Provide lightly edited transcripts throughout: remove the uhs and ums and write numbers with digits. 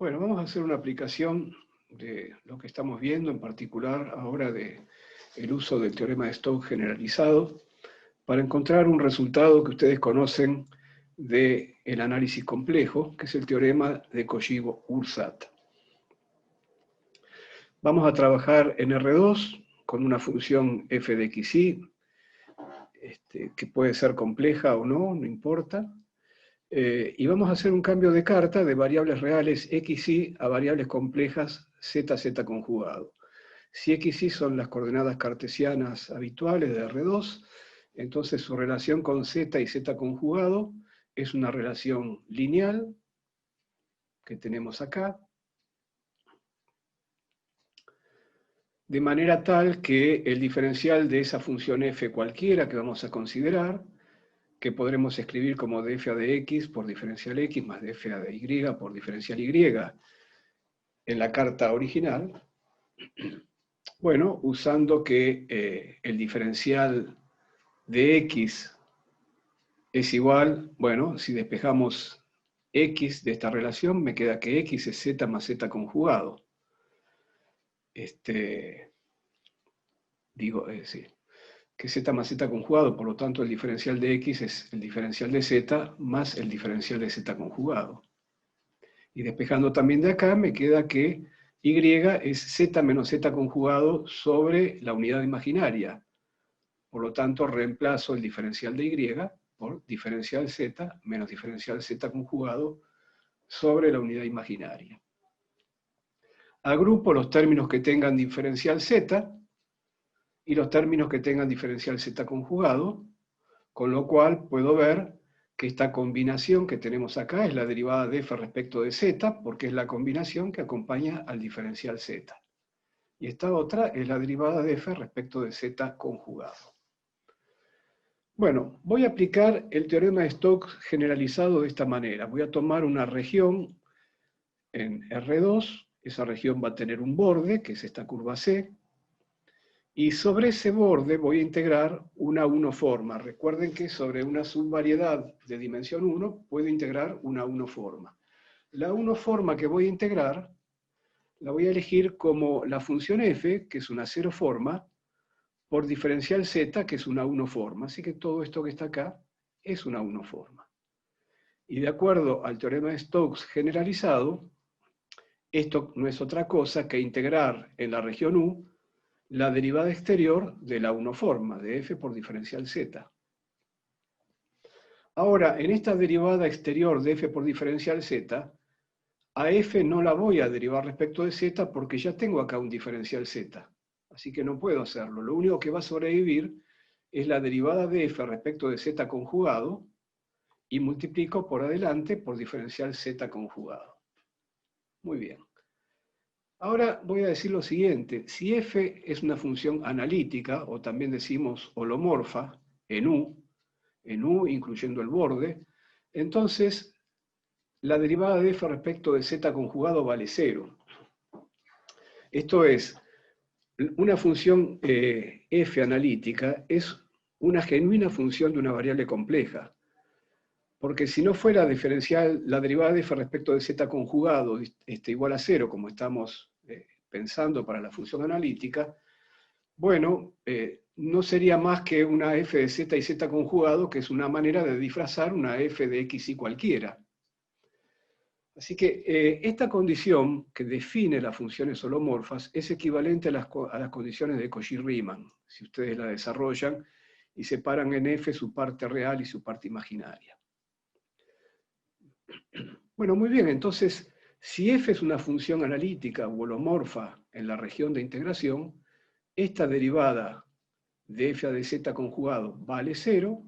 Bueno, vamos a hacer una aplicación de lo que estamos viendo, en particular ahora del uso del teorema de Stokes generalizado, para encontrar un resultado que ustedes conocen del análisis complejo, que es el teorema de Cauchy-Ursat. Vamos a trabajar en R2 con una función f de xy, que puede ser compleja o no, no importa. Y vamos a hacer un cambio de carta de variables reales xy a variables complejas zz conjugado. Si xy son las coordenadas cartesianas habituales de R2, entonces su relación con z y z conjugado es una relación lineal que tenemos acá, de manera tal que el diferencial de esa función f cualquiera que vamos a considerar, que podremos escribir como df a de x por diferencial x más df a de y por diferencial y en la carta original, bueno, usando que el diferencial de x es igual, bueno, si despejamos x de esta relación, me queda que x es z más z conjugado. Que z más z conjugado, por lo tanto el diferencial de x es el diferencial de z más el diferencial de z conjugado. Y despejando también de acá, me queda que y es z menos z conjugado sobre la unidad imaginaria. Por lo tanto, reemplazo el diferencial de y por diferencial z menos diferencial z conjugado sobre la unidad imaginaria. Agrupo los términos que tengan diferencial z y los términos que tengan diferencial z conjugado, con lo cual puedo ver que esta combinación que tenemos acá es la derivada de f respecto de z, porque es la combinación que acompaña al diferencial z. Y esta otra es la derivada de f respecto de z conjugado. Bueno, voy a aplicar el teorema de Stokes generalizado de esta manera. Voy a tomar una región en R2, esa región va a tener un borde, que es esta curva C, y sobre ese borde voy a integrar una unoforma. Recuerden que sobre una subvariedad de dimensión 1 puedo integrar una unoforma. La unoforma que voy a integrar la voy a elegir como la función f, que es una ceroforma, por diferencial z, que es una unoforma. Así que todo esto que está acá es una unoforma. Y de acuerdo al teorema de Stokes generalizado, esto no es otra cosa que integrar en la región U la derivada exterior de la unoforma, de f por diferencial z. Ahora, en esta derivada exterior de f por diferencial z, a f no la voy a derivar respecto de z porque ya tengo acá un diferencial z. Así que no puedo hacerlo. Lo único que va a sobrevivir es la derivada de f respecto de z conjugado y multiplico por adelante por diferencial z conjugado. Muy bien. Ahora voy a decir lo siguiente, si f es una función analítica, o también decimos holomorfa, en U incluyendo el borde, entonces la derivada de f respecto de z conjugado vale 0. Esto es, una función f analítica es una genuina función de una variable compleja, porque si no fuera diferencial, la derivada de f respecto de z conjugado igual a 0, como estamos pensando para la función analítica, bueno, no sería más que una f de z y z conjugado, que es una manera de disfrazar una f de x y cualquiera. Así que esta condición que define las funciones holomorfas es equivalente a las condiciones de Cauchy-Riemann, si ustedes la desarrollan y separan en f su parte real y su parte imaginaria. Bueno, muy bien, entonces, si f es una función analítica o holomorfa en la región de integración, esta derivada de f a de z conjugado vale 0,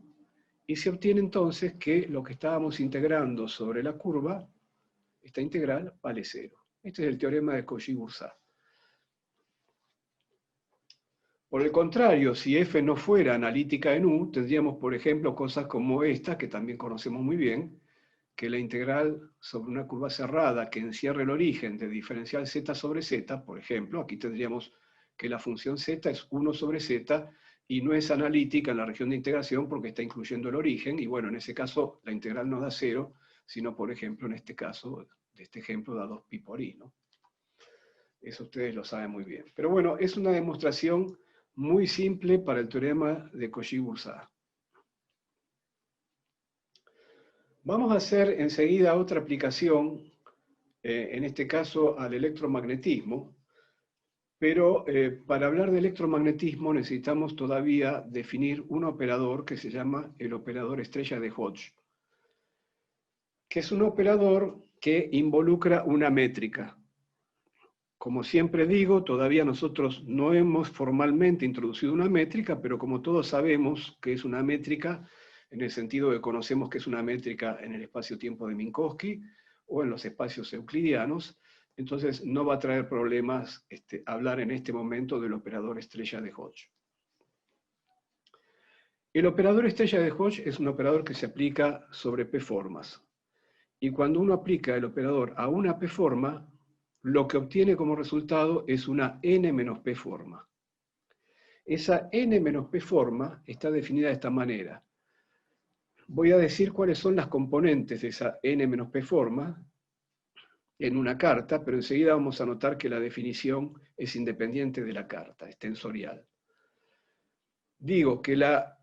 y se obtiene entonces que lo que estábamos integrando sobre la curva, esta integral, vale 0. Este es el teorema de Cauchy-Ursat. Por el contrario, si f no fuera analítica en U, tendríamos, por ejemplo, cosas como esta, que también conocemos muy bien, que la integral sobre una curva cerrada que encierra el origen de diferencial z sobre z, por ejemplo, aquí tendríamos que la función z es 1 sobre z y no es analítica en la región de integración porque está incluyendo el origen, y bueno, en ese caso la integral no da 0, sino, por ejemplo, en este caso, de este ejemplo da 2pi por i, ¿no? Eso ustedes lo saben muy bien. Pero bueno, es una demostración muy simple para el teorema de Cauchy-Boursat. Vamos a hacer enseguida otra aplicación, en este caso al electromagnetismo, pero para hablar de electromagnetismo necesitamos todavía definir un operador que se llama el operador estrella de Hodge, que es un operador que involucra una métrica. Como siempre digo, todavía nosotros no hemos formalmente introducido una métrica, pero como todos sabemos que es una métrica, en el sentido de que conocemos que es una métrica en el espacio-tiempo de Minkowski o en los espacios euclidianos, entonces no va a traer problemas hablar en este momento del operador estrella de Hodge. El operador estrella de Hodge es un operador que se aplica sobre p-formas. Y cuando uno aplica el operador a una p-forma, lo que obtiene como resultado es una n menos p forma. Esa n menos p forma está definida de esta manera. Voy a decir cuáles son las componentes de esa n menos p forma en una carta, pero enseguida vamos a notar que la definición es independiente de la carta, es tensorial. Digo que la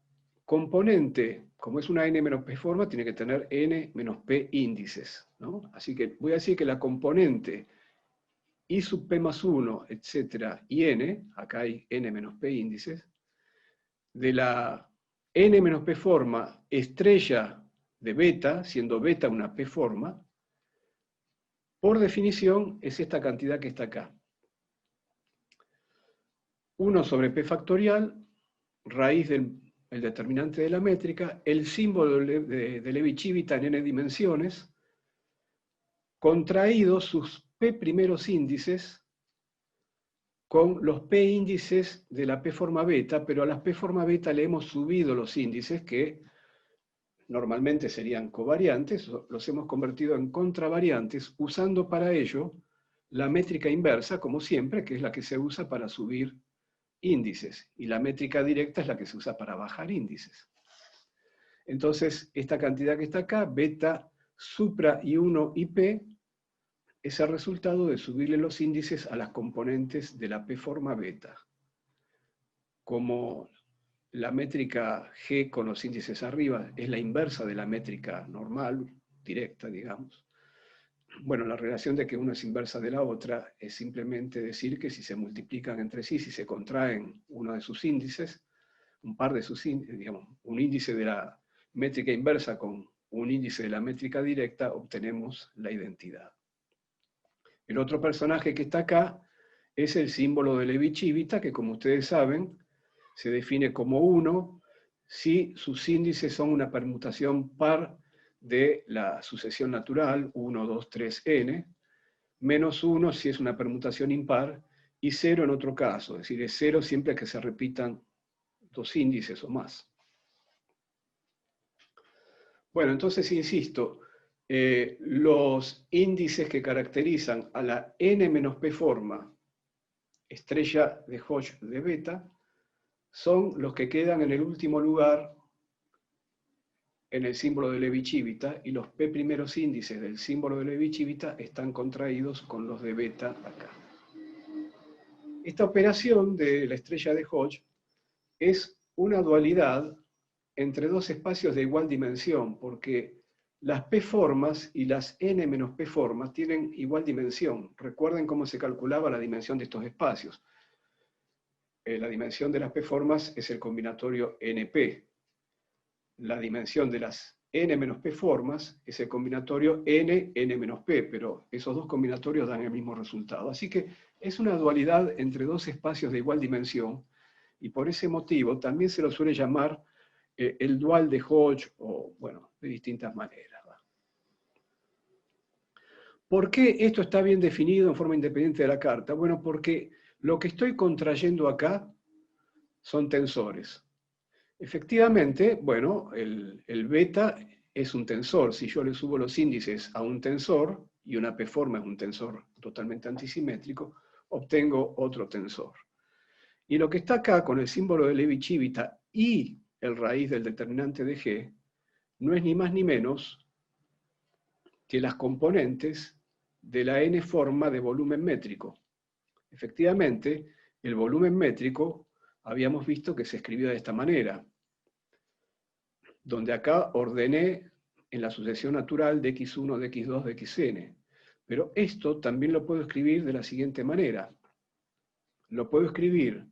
componente, como es una n menos p forma, tiene que tener n menos p índices, ¿no? Así que voy a decir que la componente i sub p más 1, etcétera, y n, acá hay n menos p índices, de la n menos p forma estrella de beta, siendo beta una p forma, por definición es esta cantidad que está acá. 1 sobre p factorial, raíz del determinante de la métrica, el símbolo de Levi-Civita en n dimensiones, contraído sus p primeros índices con los p índices de la p forma beta, pero a las p forma beta le hemos subido los índices que normalmente serían covariantes, los hemos convertido en contravariantes, usando para ello la métrica inversa, como siempre, que es la que se usa para subir índices, y la métrica directa es la que se usa para bajar índices. Entonces, esta cantidad que está acá, beta, supra I1 y P, es el resultado de subirle los índices a las componentes de la P forma beta. Como la métrica G con los índices arriba es la inversa de la métrica normal, directa, digamos. Bueno, la relación de que una es inversa de la otra es simplemente decir que si se multiplican entre sí, si se contraen uno de sus índices, un par de sus índices, digamos, un índice de la métrica inversa con un índice de la métrica directa, obtenemos la identidad. El otro personaje que está acá es el símbolo de Levi-Civita, que como ustedes saben, se define como 1 si sus índices son una permutación par de la sucesión natural, 1, 2, 3, n, menos 1 si es una permutación impar, y 0 en otro caso, es decir, es 0 siempre que se repitan dos índices o más. Bueno, entonces insisto, los índices que caracterizan a la n menos p forma estrella de Hodge de beta son los que quedan en el último lugar en el símbolo de Levi-Civita, y los p primeros índices del símbolo de Levi-Civita están contraídos con los de beta acá. Esta operación de la estrella de Hodge es una dualidad entre dos espacios de igual dimensión, porque las p formas y las n menos p formas tienen igual dimensión. Recuerden cómo se calculaba la dimensión de estos espacios. La dimensión de las p formas es el combinatorio np. La dimensión de las n menos p formas es el combinatorio n menos p, pero esos dos combinatorios dan el mismo resultado. Así que es una dualidad entre dos espacios de igual dimensión, y por ese motivo también se lo suele llamar el dual de Hodge, o bueno, de distintas maneras. ¿Por qué esto está bien definido en forma independiente de la carta? Bueno, porque lo que estoy contrayendo acá son tensores. Efectivamente, bueno, el beta es un tensor. Si yo le subo los índices a un tensor, y una p-forma es un tensor totalmente antisimétrico, obtengo otro tensor. Y lo que está acá con el símbolo de Levi-Civita y el raíz del determinante de G, no es ni más ni menos que las componentes de la n-forma de volumen métrico. Efectivamente, el volumen métrico habíamos visto que se escribía de esta manera, donde acá ordené en la sucesión natural de x1, de x2, de xn. Pero esto también lo puedo escribir de la siguiente manera. Lo puedo escribir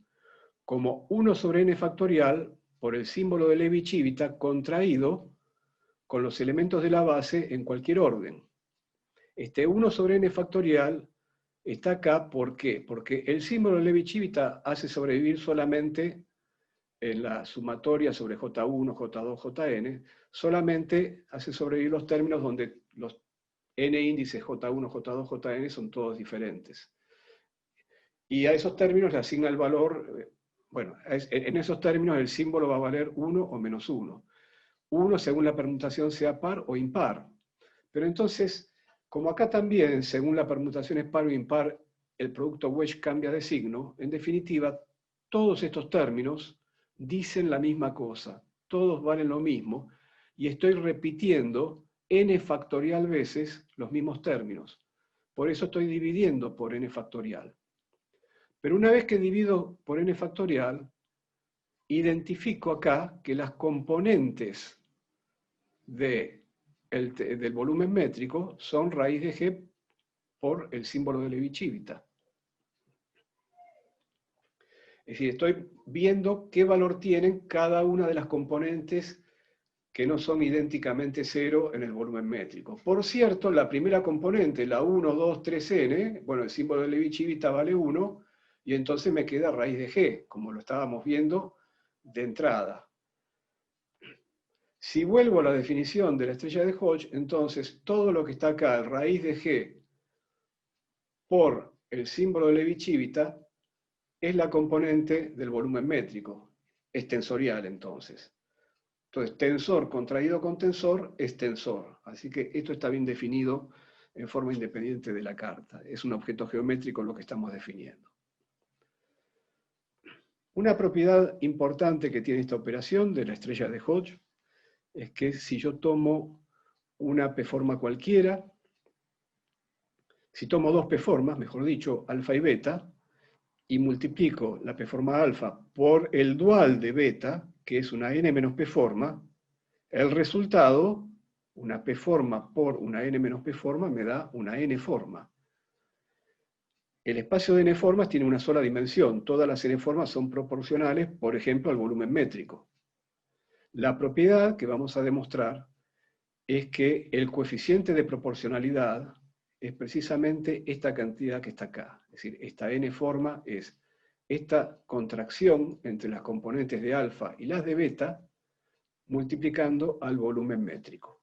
como 1 sobre n factorial por el símbolo de Levi-Civita contraído con los elementos de la base en cualquier orden. Este 1 sobre n factorial está acá, ¿por qué? Porque el símbolo de Levi-Civita hace sobrevivir solamente en la sumatoria sobre J1, J2, Jn, solamente hace sobrevivir los términos donde los n índices J1, J2, Jn son todos diferentes. Y a esos términos le asigna el valor, bueno, en esos términos el símbolo va a valer 1 o menos 1. 1 según la permutación sea par o impar. Pero entonces, como acá también, según la permutación es par o impar, el producto Wedge cambia de signo, en definitiva, todos estos términos dicen la misma cosa, todos valen lo mismo, y estoy repitiendo n factorial veces los mismos términos. Por eso estoy dividiendo por n factorial. Pero una vez que divido por n factorial, identifico acá que las componentes del volumen métrico son raíz de g por el símbolo de Levi-Civita. Es decir, estoy viendo qué valor tienen cada una de las componentes que no son idénticamente 0 en el volumen métrico. Por cierto, la primera componente, la 1, 2, 3n, bueno, el símbolo de Levi-Civita vale 1, y entonces me queda raíz de g, como lo estábamos viendo de entrada. Si vuelvo a la definición de la estrella de Hodge, entonces todo lo que está acá, raíz de g por el símbolo de Levi-Civita, es la componente del volumen métrico. Es tensorial entonces. Entonces, tensor contraído con tensor es tensor. Así que esto está bien definido en forma independiente de la carta. Es un objeto geométrico lo que estamos definiendo. Una propiedad importante que tiene esta operación de la estrella de Hodge es que si yo tomo una p-forma cualquiera, si tomo dos p-formas, mejor dicho, alfa y beta, y multiplico la p-forma alfa por el dual de beta, que es una n menos p-forma, el resultado, una p-forma por una n menos p-forma, me da una n-forma. El espacio de n-formas tiene una sola dimensión. Todas las n-formas son proporcionales, por ejemplo, al volumen métrico. La propiedad que vamos a demostrar es que el coeficiente de proporcionalidad es precisamente esta cantidad que está acá. Es decir, esta n-forma es esta contracción entre las componentes de alfa y las de beta, multiplicando al volumen métrico.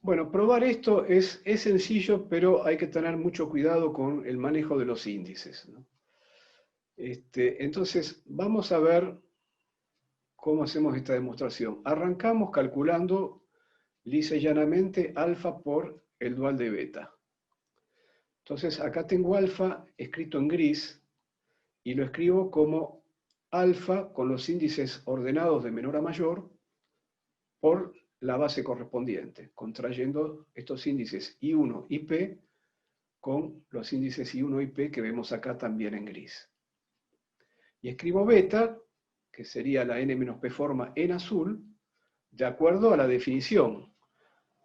Bueno, probar esto es sencillo, pero hay que tener mucho cuidado con el manejo de los índices, ¿no? Entonces, vamos a ver cómo hacemos esta demostración. Arrancamos calculando lisa y llanamente alfa por el dual de beta. Entonces, acá tengo alfa escrito en gris, y lo escribo como alfa con los índices ordenados de menor a mayor por la base correspondiente, contrayendo estos índices I1 y P con los índices I1 y P que vemos acá también en gris. Y escribo beta, que sería la n menos p forma en azul, de acuerdo a la definición.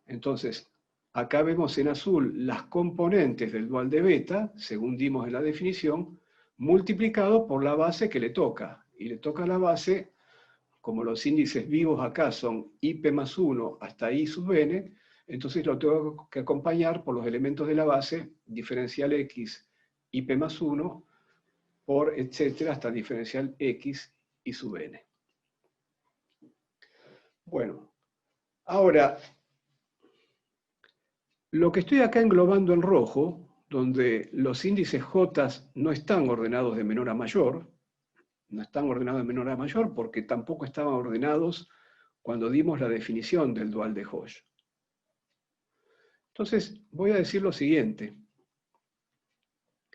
Entonces, acá vemos en azul las componentes del dual de beta, según dimos en la definición, multiplicado por la base que le toca. Y le toca la base, como los índices vivos acá son IP más 1 hasta I sub n, entonces lo tengo que acompañar por los elementos de la base, diferencial X, IP más 1, por etcétera, hasta diferencial X y sub n. Bueno, ahora, lo que estoy acá englobando en rojo, donde los índices J no están ordenados de menor a mayor, no están ordenados de menor a mayor porque tampoco estaban ordenados cuando dimos la definición del dual de Hodge. Entonces, voy a decir lo siguiente.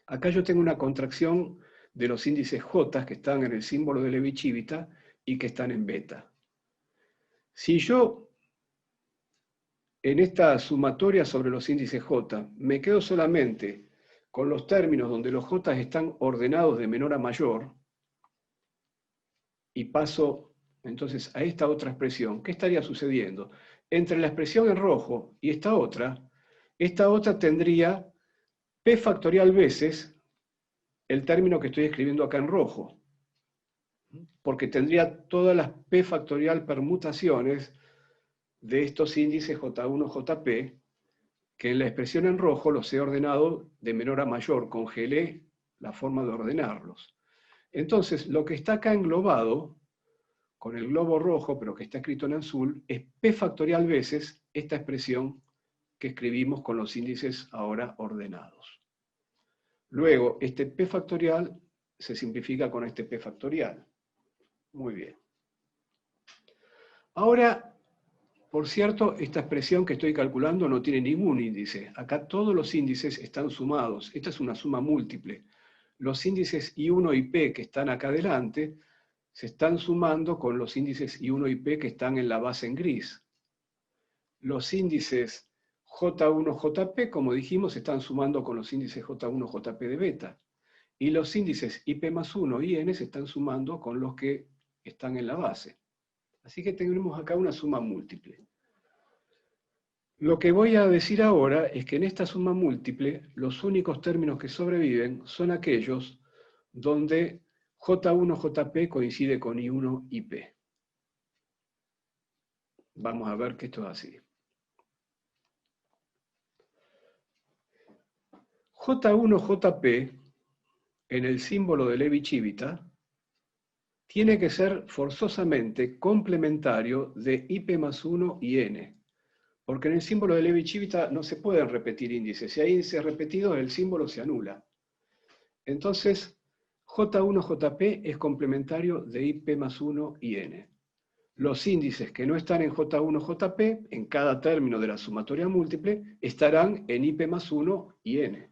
Acá yo tengo una contracción de los índices J que están en el símbolo de Levi-Civita y que están en beta. Si yo en esta sumatoria sobre los índices J, me quedo solamente con los términos donde los J están ordenados de menor a mayor, y paso entonces a esta otra expresión, ¿qué estaría sucediendo? Entre la expresión en rojo y esta otra tendría P factorial veces el término que estoy escribiendo acá en rojo, porque tendría todas las P factorial permutaciones de estos índices J1, JP, que en la expresión en rojo los he ordenado de menor a mayor, congelé la forma de ordenarlos. Entonces, lo que está acá englobado, con el globo rojo, pero que está escrito en azul, es P factorial veces esta expresión que escribimos con los índices ahora ordenados. Luego, este P factorial se simplifica con este P factorial. Muy bien. Ahora, por cierto, esta expresión que estoy calculando no tiene ningún índice. Acá todos los índices están sumados. Esta es una suma múltiple. Los índices I1 y P que están acá adelante se están sumando con los índices I1 y P que están en la base en gris. Los índices J1, JP, como dijimos, se están sumando con los índices J1, JP de beta. Y los índices IP más 1 y N se están sumando con los que están en la base. Así que tenemos acá una suma múltiple. Lo que voy a decir ahora es que en esta suma múltiple los únicos términos que sobreviven son aquellos donde J1, JP coincide con I1 y P. Vamos a ver que esto es así. J1, JP, en el símbolo de Levi-Civita, tiene que ser forzosamente complementario de IP más 1 y N. Porque en el símbolo de Levi-Civita no se pueden repetir índices. Si hay índices repetidos, el símbolo se anula. Entonces, J1, JP es complementario de IP más 1 y N. Los índices que no están en J1, JP, en cada término de la sumatoria múltiple, estarán en IP más 1 y N.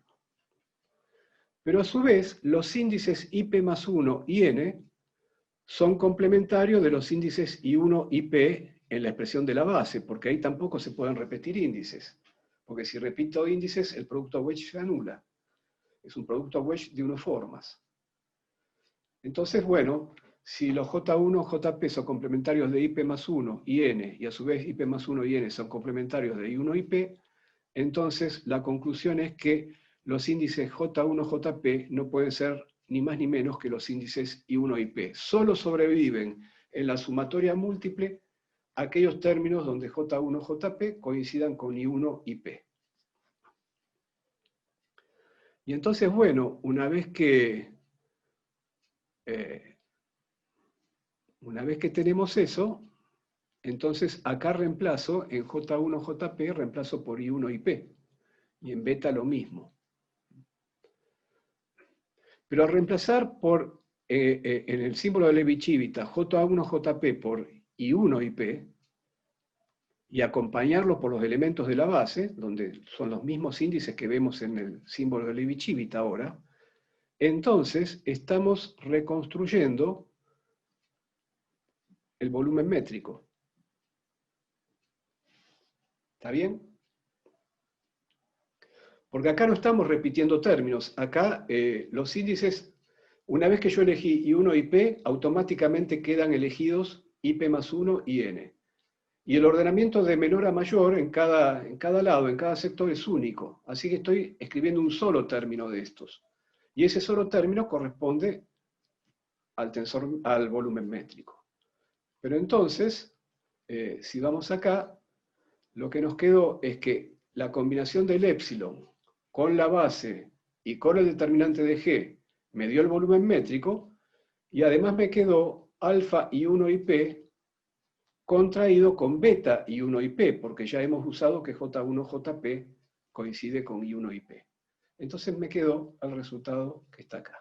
Pero a su vez, los índices IP más 1 y N son complementarios de los índices I1 y P en la expresión de la base, porque ahí tampoco se pueden repetir índices. Porque si repito índices, el producto wedge se anula. Es un producto wedge de 1 formas. Entonces, bueno, si los J1, JP son complementarios de IP más 1 y N, y a su vez IP más 1 y N son complementarios de I1 y P, entonces la conclusión es que los índices J1, JP no pueden ser ni más ni menos que los índices I1 y P. Solo sobreviven en la sumatoria múltiple aquellos términos donde J1, JP coincidan con I1 y P. Y entonces, bueno, una vez que tenemos eso, entonces acá reemplazo en J1, JP, reemplazo por I1 y P. Y en beta lo mismo. Pero al reemplazar por, en el símbolo de Levi-Civita, J1, JP por I1 y P, y acompañarlo por los elementos de la base, donde son los mismos índices que vemos en el símbolo de Levi-Civita ahora, entonces estamos reconstruyendo el volumen métrico. ¿Está bien? Porque acá no estamos repitiendo términos. Acá los índices, una vez que yo elegí I1 y P, automáticamente quedan elegidos IP más 1 y N. Y el ordenamiento de menor a mayor en cada lado, en cada sector, es único. Así que estoy escribiendo un solo término de estos. Y ese solo término corresponde al tensor, al volumen métrico. Pero entonces, si vamos acá, lo que nos quedó es que la combinación del épsilon con la base y con el determinante de G me dio el volumen métrico, y además me quedó alfa I1 y P contraído con beta I1 y P, porque ya hemos usado que J1, JP coincide con I1 y P. Entonces me quedó el resultado que está acá.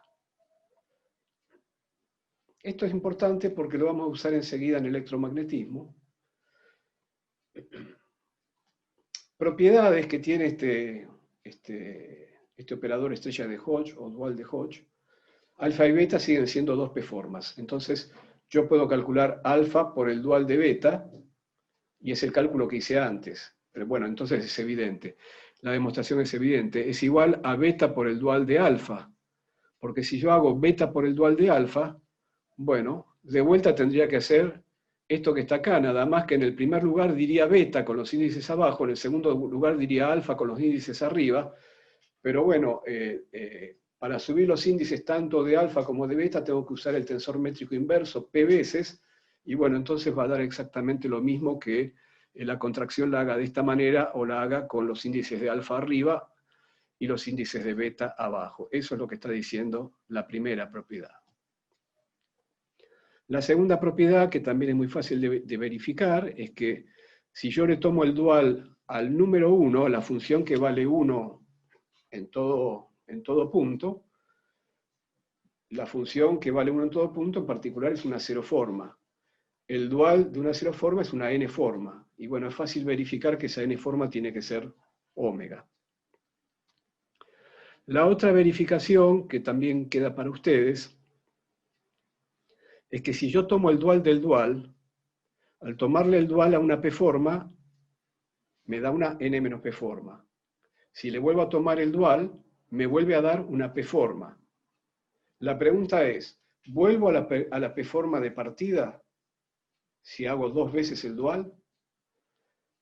Esto es importante porque lo vamos a usar enseguida en electromagnetismo. Propiedades que tiene este operador estrella de Hodge o dual de Hodge. Alfa y beta siguen siendo 2 p-formas. Entonces yo puedo calcular alfa por el dual de beta, y es el cálculo que hice antes. pero bueno, entonces es evidente. La demostración es evidente. Es igual a beta por el dual de alfa. Porque si yo hago beta por el dual de alfa, bueno, de vuelta tendría que hacer esto que está acá, nada más que en el primer lugar diría beta con los índices abajo, en el segundo lugar diría alfa con los índices arriba, pero bueno, para subir los índices tanto de alfa como de beta tengo que usar el tensor métrico inverso p veces, y bueno, entonces va a dar exactamente lo mismo que la contracción la haga de esta manera o la haga con los índices de alfa arriba y los índices de beta abajo. Eso es lo que está diciendo la primera propiedad. La segunda propiedad, que también es muy fácil de verificar, es que si yo le tomo el dual al número 1, la función que vale 1 en todo punto, la función que vale 1 en todo punto en particular es una zeroforma. El dual de una zeroforma es una n-forma. Y bueno, es fácil verificar que esa n-forma tiene que ser omega. La otra verificación, que también queda para ustedes, es que si yo tomo el dual del dual, al tomarle el dual a una p-forma, me da una n-p-forma. Si le vuelvo a tomar el dual, me vuelve a dar una p-forma. La pregunta es, ¿vuelvo a la p-forma de partida si hago 2 veces el dual?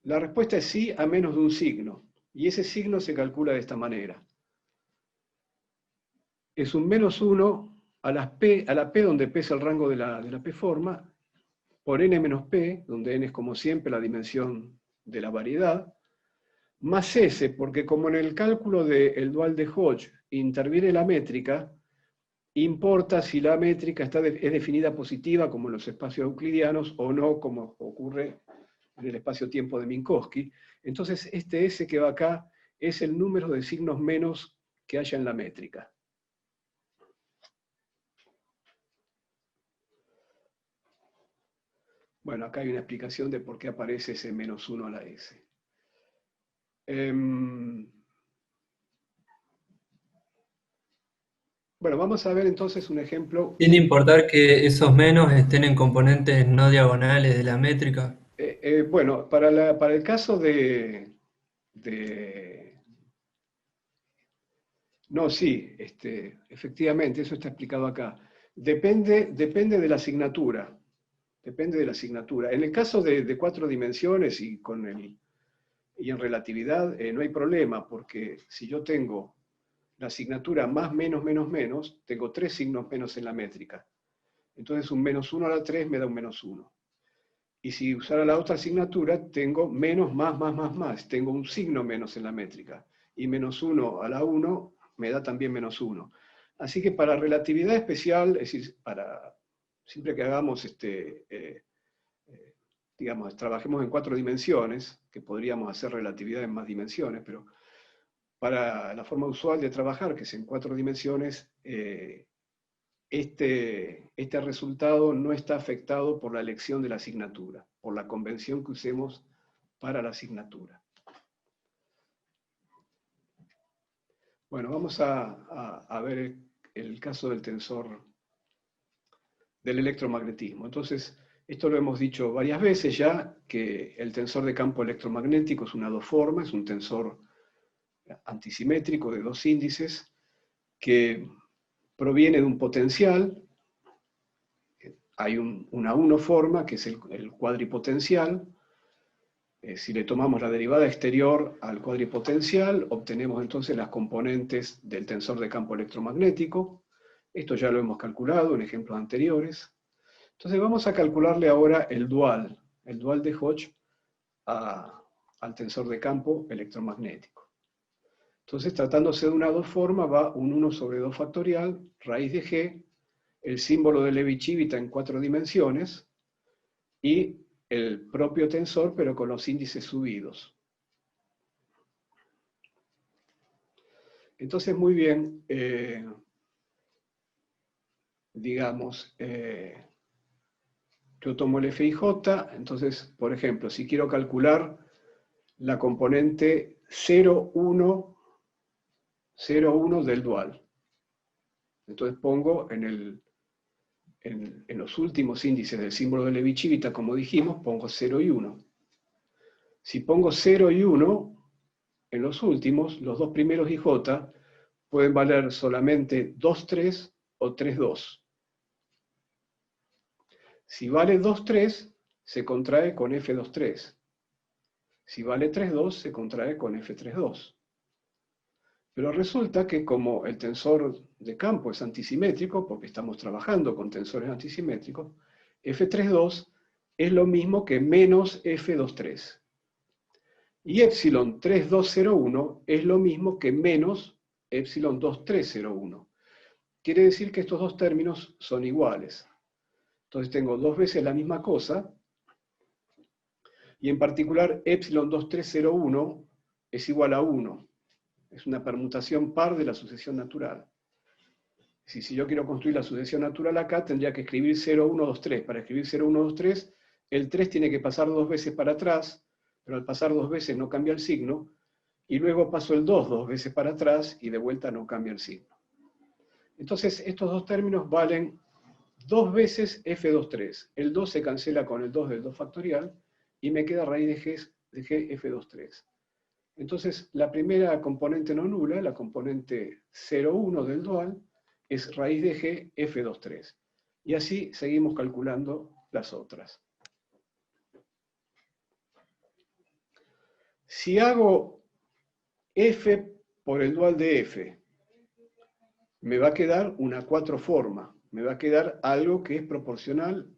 La respuesta es sí, a menos de un signo. Y ese signo se calcula de esta manera. Es un menos 1 a la p donde p es el rango de la p-forma, por n menos p, donde n es como siempre la dimensión de la variedad, más s, porque como en el cálculo del dual de Hodge interviene la métrica, importa si la métrica es definida positiva, como en los espacios euclidianos, o no, como ocurre en el espacio-tiempo de Minkowski. Entonces, este s que va acá es el número de signos menos que haya en la métrica. Bueno, acá hay una explicación de por qué aparece ese menos 1 a la s. Bueno, vamos a ver entonces un ejemplo. Sin importar que esos menos estén en componentes no diagonales de la métrica. Bueno, para el caso no, sí, efectivamente, eso está explicado acá. Depende de la asignatura. Depende de la asignatura. En el caso de 4 dimensiones y en relatividad, no hay problema, porque si yo tengo la asignatura más, menos, menos, menos, tengo 3 signos menos en la métrica. Entonces un menos 1 a la 3 me da un menos 1. Y si usara la otra asignatura, tengo menos, más, más, más, más. Tengo un signo menos en la métrica. Y menos 1 a la 1 me da también menos 1. Así que para relatividad especial, es decir, siempre que hagamos, digamos, trabajemos en 4 dimensiones, que podríamos hacer relatividad en más dimensiones, pero para la forma usual de trabajar, que es en 4 dimensiones, este resultado no está afectado por la elección de la asignatura, por la convención que usemos para la asignatura. Bueno, vamos a ver el caso del tensor del electromagnetismo. Entonces, esto lo hemos dicho varias veces ya, que el tensor de campo electromagnético es una dos-forma, es un tensor antisimétrico de 2 índices que proviene de un potencial. Hay una uno-forma, que es el cuadripotencial. Si le tomamos la derivada exterior al cuadripotencial, obtenemos entonces las componentes del tensor de campo electromagnético. Esto ya lo hemos calculado en ejemplos anteriores. Entonces vamos a calcularle ahora el dual de Hodge al tensor de campo electromagnético. Entonces, tratándose de una dos-forma, va un 1 sobre 2 factorial, raíz de G, el símbolo de Levi-Civita en 4 dimensiones, y el propio tensor, pero con los índices subidos. Entonces, muy bien, digamos, yo tomo el FIJ, entonces, por ejemplo, si quiero calcular la componente 0, 1 del dual, entonces pongo en los últimos índices del símbolo de Levi-Civita, como dijimos, pongo 0 y 1. Si pongo 0 y 1, en los últimos, los dos primeros IJ pueden valer solamente 2,3 o 3,2. Si vale 2,3, se contrae con F2,3. Si vale 3,2, se contrae con F3,2. Pero resulta que como el tensor de campo es antisimétrico, porque estamos trabajando con tensores antisimétricos, F3,2 es lo mismo que menos F2,3. Y epsilon 3,201 es lo mismo que menos epsilon 2,301. Quiere decir que estos dos términos son iguales. Entonces tengo dos veces la misma cosa, y en particular epsilon 2,301 es igual a 1. Es una permutación par de la sucesión natural. Si yo quiero construir la sucesión natural acá, tendría que escribir 0, 1, 2, 3. Para escribir 0, 1, 2, 3, el 3 tiene que pasar dos veces para atrás, pero al pasar dos veces no cambia el signo, y luego paso el 2 dos veces para atrás, y de vuelta no cambia el signo. Entonces, estos dos términos valen dos veces F2,3. El 2 se cancela con el 2 del 2 factorial, y me queda raíz de G F2,3. Entonces, la primera componente no nula, la componente 0,1 del dual, es raíz de G F2,3. Y así seguimos calculando las otras. Si hago F por el dual de F, me va a quedar una 4 forma. Me va a quedar algo que es proporcional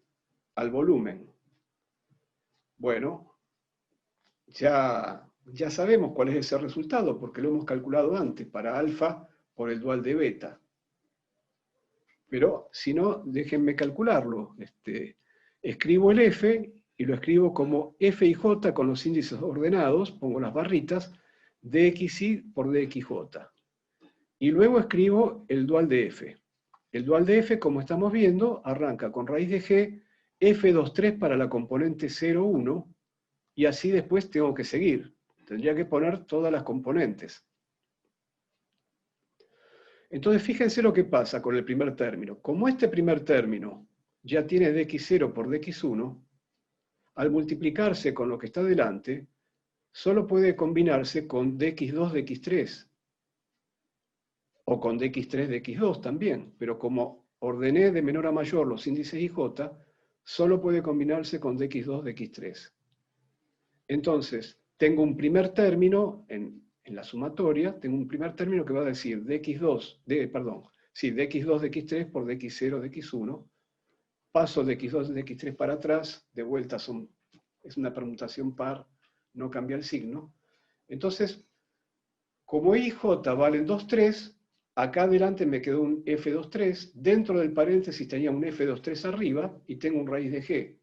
al volumen. Bueno, ya sabemos cuál es ese resultado, porque lo hemos calculado antes, para alfa por el dual de beta. Pero si no, déjenme calcularlo. Escribo el F y lo escribo como F y J con los índices ordenados, pongo las barritas, dxy por dxj. Y luego escribo el dual de F. El dual de F, como estamos viendo, arranca con raíz de G, F2,3 para la componente 0,1, y así después tengo que seguir. Tendría que poner todas las componentes. Entonces, fíjense lo que pasa con el primer término. Como este primer término ya tiene dx0 por dx1, al multiplicarse con lo que está delante, solo puede combinarse con dx2 dx3, o con dx3 dx2 también, pero como ordené de menor a mayor los índices IJ, solo puede combinarse con dx2 dx3. Entonces, tengo un primer término en la sumatoria, tengo un primer término que va a decir dx2 dx3 por dx0 dx1, paso dx2 dx3 para atrás, de vuelta es una permutación par, no cambia el signo. Entonces, como IJ valen 2,3, acá adelante me quedó un F2,3, dentro del paréntesis tenía un F2,3 arriba, y tengo un raíz de G.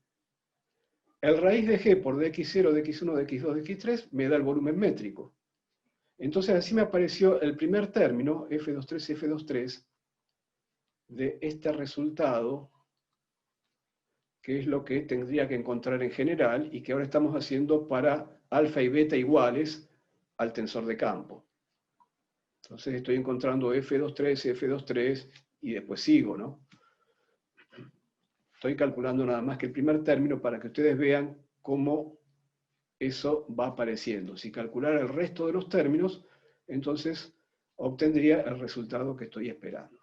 El raíz de G por dx0, dx1, dx2, dx3 me da el volumen métrico. Entonces así me apareció el primer término, F2,3, F2,3, de este resultado, que es lo que tendría que encontrar en general, y que ahora estamos haciendo para alfa y beta iguales al tensor de campo. Entonces estoy encontrando F2,3, F2,3, y después sigo, ¿no? Estoy calculando nada más que el primer término para que ustedes vean cómo eso va apareciendo. Si calculara el resto de los términos, entonces obtendría el resultado que estoy esperando.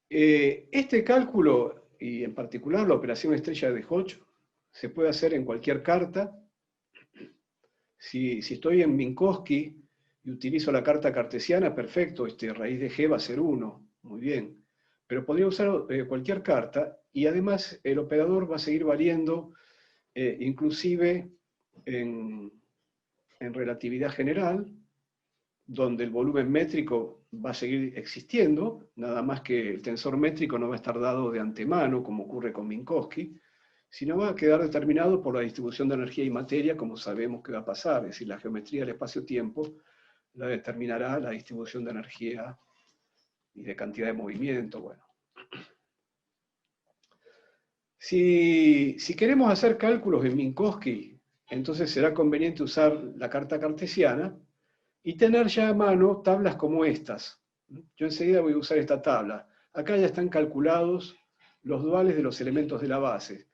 Este cálculo, y en particular la operación estrella de Hodge, se puede hacer en cualquier carta. Si estoy en Minkowski y utilizo la carta cartesiana, perfecto, raíz de G va a ser 1, muy bien. Pero podría usar cualquier carta, y además el operador va a seguir variando, inclusive en relatividad general, donde el volumen métrico va a seguir existiendo, nada más que el tensor métrico no va a estar dado de antemano, como ocurre con Minkowski, sino va a quedar determinado por la distribución de energía y materia, como sabemos que va a pasar, es decir, la geometría del espacio-tiempo la determinará la distribución de energía y de cantidad de movimiento, bueno. Si queremos hacer cálculos en Minkowski, entonces será conveniente usar la carta cartesiana y tener ya a mano tablas como estas. Yo enseguida voy a usar esta tabla. Acá ya están calculados los duales de los elementos de la base.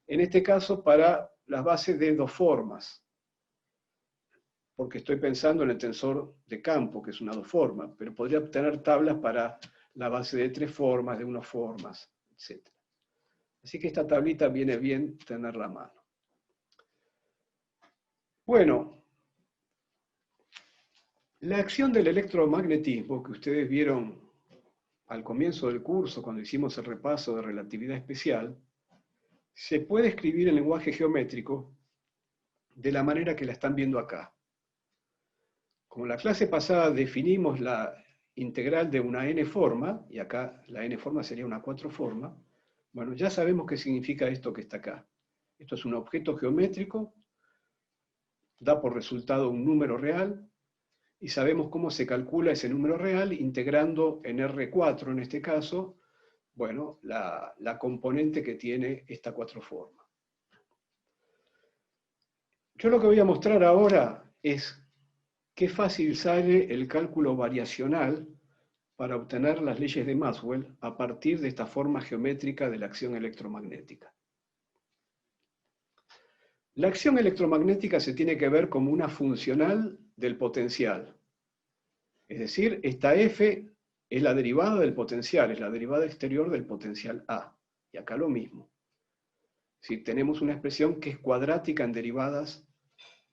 En este caso, para las bases de dos formas, porque estoy pensando en el tensor de campo, que es una dos formas, pero podría obtener tablas para la base de tres formas, de una formas, etc. Así que esta tablita viene bien tenerla a mano. Bueno, la acción del electromagnetismo que ustedes vieron al comienzo del curso, cuando hicimos el repaso de relatividad especial, se puede escribir en lenguaje geométrico de la manera que la están viendo acá. Como la clase pasada definimos la integral de una n forma, y acá la n forma sería una 4 forma, bueno, ya sabemos qué significa esto que está acá. Esto es un objeto geométrico, da por resultado un número real, y sabemos cómo se calcula ese número real integrando en R4, en este caso, bueno, la componente que tiene esta 4 forma. Yo lo que voy a mostrar ahora es qué fácil sale el cálculo variacional para obtener las leyes de Maxwell a partir de esta forma geométrica de la acción electromagnética. La acción electromagnética se tiene que ver como una funcional del potencial. Es decir, esta F es la derivada del potencial, es la derivada exterior del potencial A. Y acá lo mismo. Si tenemos una expresión que es cuadrática en derivadas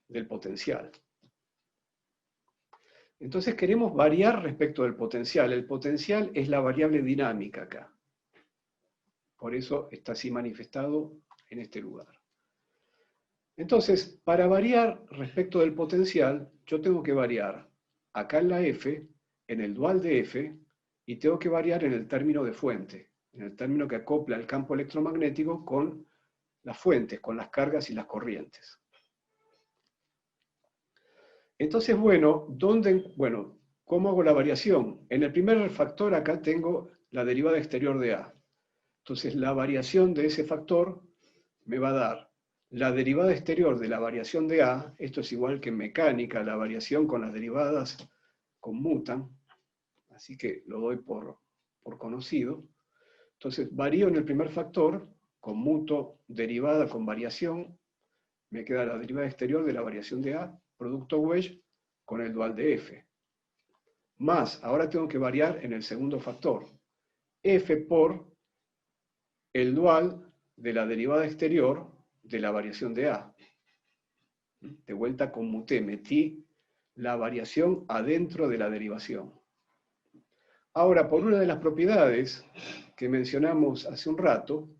del potencial. Entonces queremos variar respecto del potencial. El potencial es la variable dinámica acá. Por eso está así manifestado en este lugar. Entonces, para variar respecto del potencial, yo tengo que variar acá en la F, en el dual de F, y tengo que variar en el término de fuente, en el término que acopla el campo electromagnético con las fuentes, con las cargas y las corrientes. Entonces, bueno, ¿cómo hago la variación? En el primer factor acá tengo la derivada exterior de A. Entonces, la variación de ese factor me va a dar la derivada exterior de la variación de A. Esto es igual que en mecánica, la variación con las derivadas conmutan, así que lo doy por conocido. Entonces, varío en el primer factor, conmuto derivada con variación, me queda la derivada exterior de la variación de A, producto wedge con el dual de F. Más, ahora tengo que variar en el segundo factor, F por el dual de la derivada exterior de la variación de A. De vuelta conmuté, metí la variación adentro de la derivación. Ahora, por una de las propiedades que mencionamos hace un rato,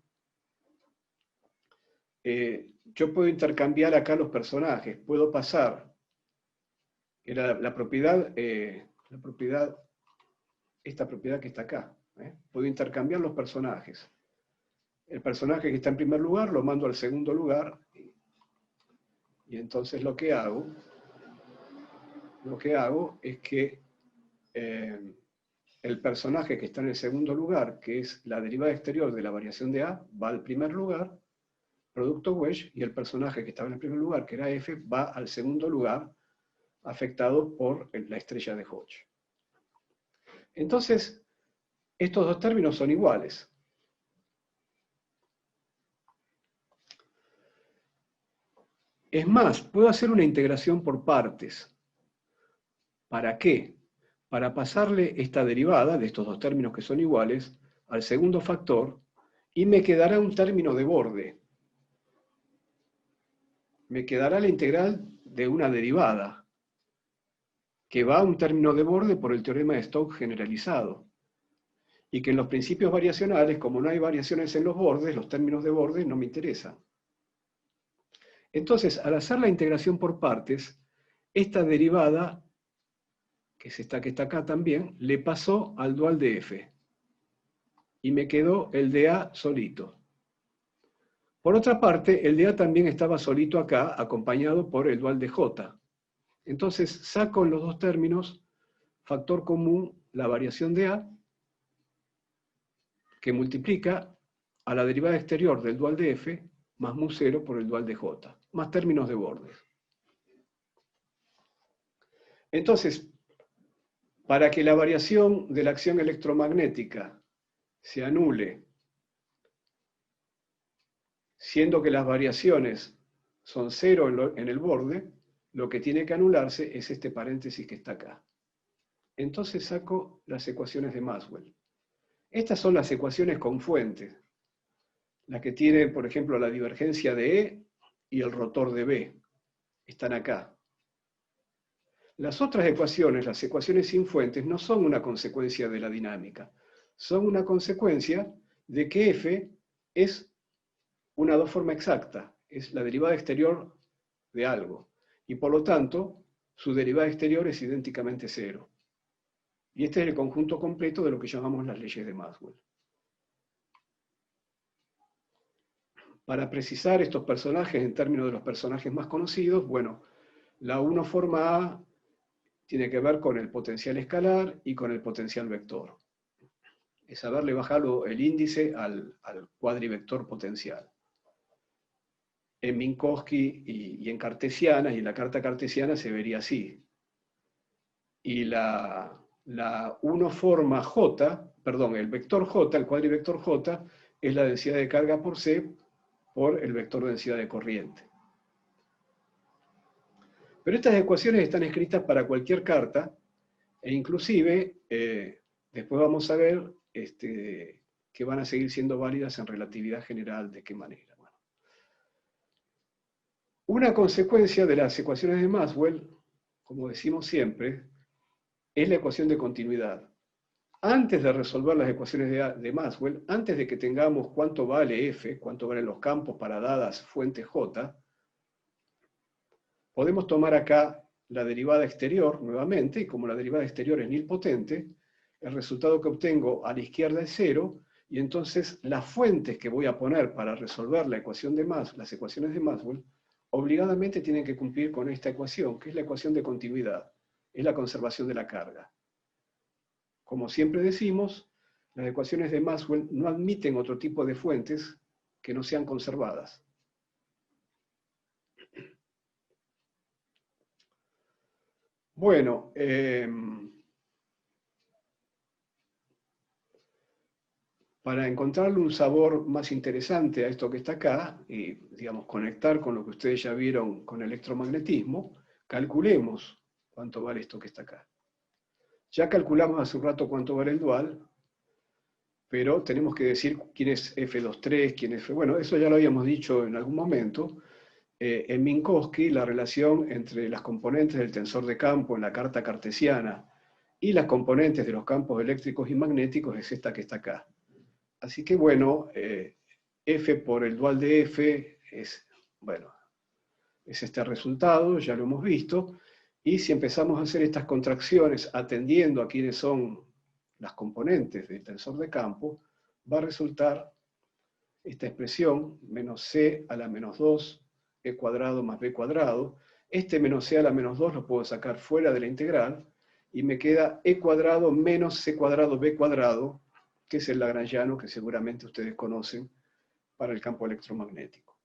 yo puedo intercambiar acá los personajes, puedo pasar, era esta propiedad que está acá, puedo intercambiar los personajes. El personaje que está en primer lugar lo mando al segundo lugar, y entonces lo que hago es que el personaje que está en el segundo lugar, que es la derivada exterior de la variación de A, va al primer lugar, producto wedge, y el personaje que estaba en el primer lugar, que era F, va al segundo lugar, afectado por la estrella de Hodge. Entonces, estos dos términos son iguales. Es más, puedo hacer una integración por partes. ¿Para qué? Para pasarle esta derivada de estos dos términos que son iguales al segundo factor, y me quedará un término de borde. Me quedará la integral de una derivada, que va a un término de borde por el teorema de Stokes generalizado. Y que en los principios variacionales, como no hay variaciones en los bordes, los términos de borde no me interesan. Entonces, al hacer la integración por partes, esta derivada, que es esta que está acá también, le pasó al dual de F. Y me quedó el de A solito. Por otra parte, el de A también estaba solito acá, acompañado por el dual de J. Entonces, saco en los dos términos, factor común, la variación de A, que multiplica a la derivada exterior del dual de F, más mu0 por el dual de J, más términos de bordes. Entonces, para que la variación de la acción electromagnética se anule Siendo que las variaciones son cero en el borde, lo que tiene que anularse es este paréntesis que está acá. Entonces saco las ecuaciones de Maxwell. Estas son las ecuaciones con fuentes, las que tienen, por ejemplo, la divergencia de E y el rotor de B. Están acá. Las otras ecuaciones, las ecuaciones sin fuentes, no son una consecuencia de la dinámica, son una consecuencia de que F es una dos-forma exacta, es la derivada exterior de algo, y por lo tanto, su derivada exterior es idénticamente cero. Y este es el conjunto completo de lo que llamamos las leyes de Maxwell. Para precisar estos personajes en términos de los personajes más conocidos, bueno, la 1 forma A tiene que ver con el potencial escalar y con el potencial vector. Es haberle bajado el índice al cuadrivector potencial. En Minkowski y en cartesiana, y en la carta cartesiana se vería así. Y la 1 forma J, perdón, el vector J, el cuadrivector J, es la densidad de carga por C por el vector densidad de corriente. Pero estas ecuaciones están escritas para cualquier carta, e inclusive, después vamos a ver que van a seguir siendo válidas en relatividad general, ¿de qué manera? Bueno. Una consecuencia de las ecuaciones de Maxwell, como decimos siempre, es la ecuación de continuidad. Antes de resolver las ecuaciones de Maxwell, antes de que tengamos cuánto vale F, cuánto valen los campos para dadas fuentes J, podemos tomar acá la derivada exterior nuevamente, y como la derivada exterior es nilpotente, el resultado que obtengo a la izquierda es cero, y entonces las fuentes que voy a poner para resolver la ecuación de las ecuaciones de Maxwell, obligadamente tienen que cumplir con esta ecuación, que es la ecuación de continuidad, es la conservación de la carga. Como siempre decimos, las ecuaciones de Maxwell no admiten otro tipo de fuentes que no sean conservadas. Bueno, para encontrarle un sabor más interesante a esto que está acá, y digamos conectar con lo que ustedes ya vieron con electromagnetismo, calculemos cuánto vale esto que está acá. Ya calculamos hace un rato cuánto vale el dual, pero tenemos que decir quién es F23, quién es F... Bueno, eso ya lo habíamos dicho en algún momento. En Minkowski, la relación entre las componentes del tensor de campo en la carta cartesiana y las componentes de los campos eléctricos y magnéticos es esta que está acá. Así que bueno, F por el dual de F es, bueno, es este resultado, ya lo hemos visto, y si empezamos a hacer estas contracciones atendiendo a quiénes son las componentes del tensor de campo, va a resultar esta expresión, menos C a la menos 2, E cuadrado más B cuadrado. Este menos C a la menos 2 lo puedo sacar fuera de la integral, y me queda E cuadrado menos C cuadrado B cuadrado, que es el lagrangiano que seguramente ustedes conocen para el campo electromagnético.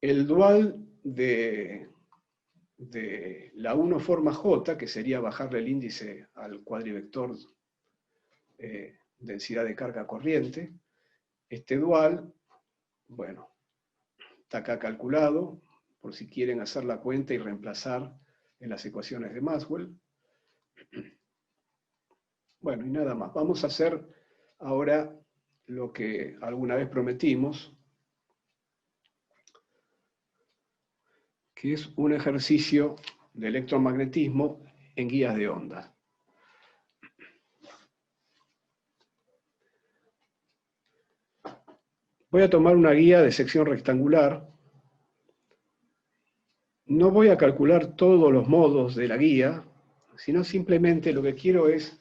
El dual de la 1 forma J, que sería bajarle el índice al cuadrivector densidad de carga corriente, este dual, bueno, está acá calculado, por si quieren hacer la cuenta y reemplazar en las ecuaciones de Maxwell. Bueno, y nada más. Vamos a hacer ahora lo que alguna vez prometimos, que es un ejercicio de electromagnetismo en guías de onda. Voy a tomar una guía de sección rectangular. No voy a calcular todos los modos de la guía, sino simplemente lo que quiero es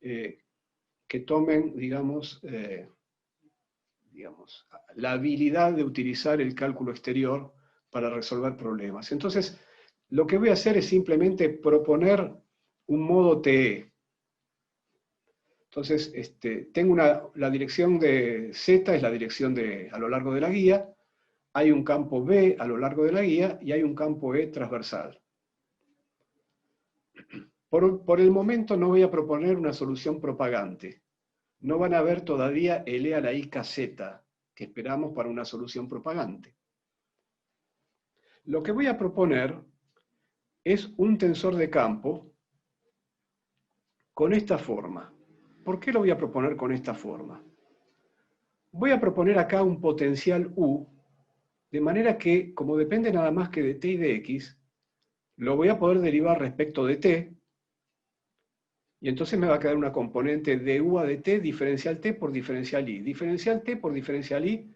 que tomen, digamos, la habilidad de utilizar el cálculo exterior para resolver problemas. Entonces, lo que voy a hacer es simplemente proponer un modo TE. Entonces, tengo la dirección de Z, es la dirección a lo largo de la guía, hay un campo B a lo largo de la guía y hay un campo E transversal. Por el momento no voy a proponer una solución propagante. No van a ver todavía el E a la I KZ. que esperamos para una solución propagante. Lo que voy a proponer es un tensor de campo con esta forma. ¿Por qué lo voy a proponer con esta forma? Voy a proponer acá un potencial U, de manera que, como depende nada más que de t y de x, lo voy a poder derivar respecto de t, y entonces me va a quedar una componente de U a de t diferencial t por diferencial i. Diferencial t por diferencial i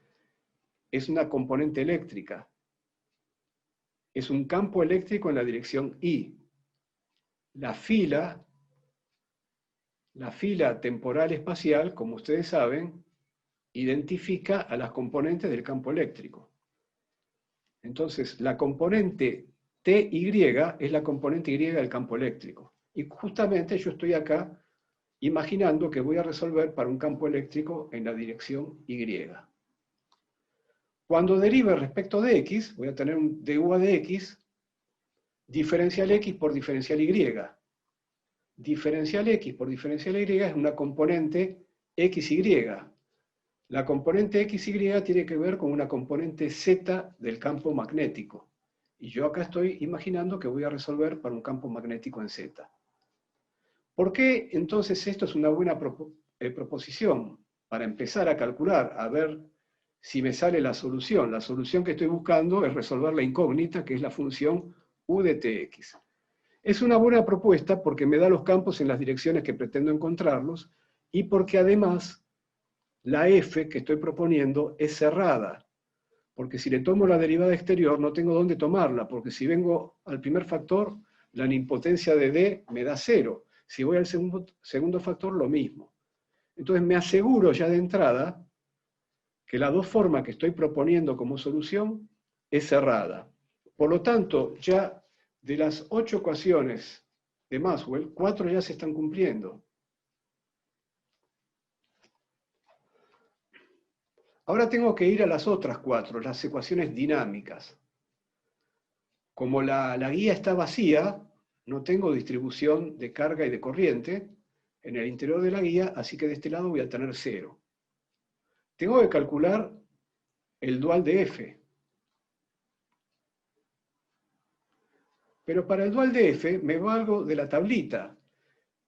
es una componente eléctrica. Es un campo eléctrico en la dirección i. La fila temporal espacial, como ustedes saben, identifica a las componentes del campo eléctrico. Entonces, la componente TY es la componente Y del campo eléctrico. Y justamente yo estoy acá imaginando que voy a resolver para un campo eléctrico en la dirección Y. Cuando derive respecto de X, voy a tener un du de X, diferencial X por diferencial Y. Diferencial X por diferencial Y es una componente XY. La componente XY tiene que ver con una componente Z del campo magnético. Y yo acá estoy imaginando que voy a resolver para un campo magnético en Z. ¿Por qué entonces esto es una buena proposición? Para empezar a calcular, a ver si me sale la solución. La solución que estoy buscando es resolver la incógnita, que es la función U de Tx. Es una buena propuesta porque me da los campos en las direcciones que pretendo encontrarlos y porque además la f que estoy proponiendo es cerrada, porque si le tomo la derivada exterior no tengo dónde tomarla, porque si vengo al primer factor, la nilpotencia de D me da 0. Si voy al segundo factor, lo mismo. Entonces me aseguro ya de entrada que la dos formas que estoy proponiendo como solución es cerrada. Por lo tanto, ya de las 8 ecuaciones de Maxwell, 4 ya se están cumpliendo. Ahora tengo que ir a las otras 4, las ecuaciones dinámicas. Como la guía está vacía, no tengo distribución de carga y de corriente en el interior de la guía, así que de este lado voy a tener 0. Tengo que calcular el dual de F. Pero para el dual de F me valgo de la tablita.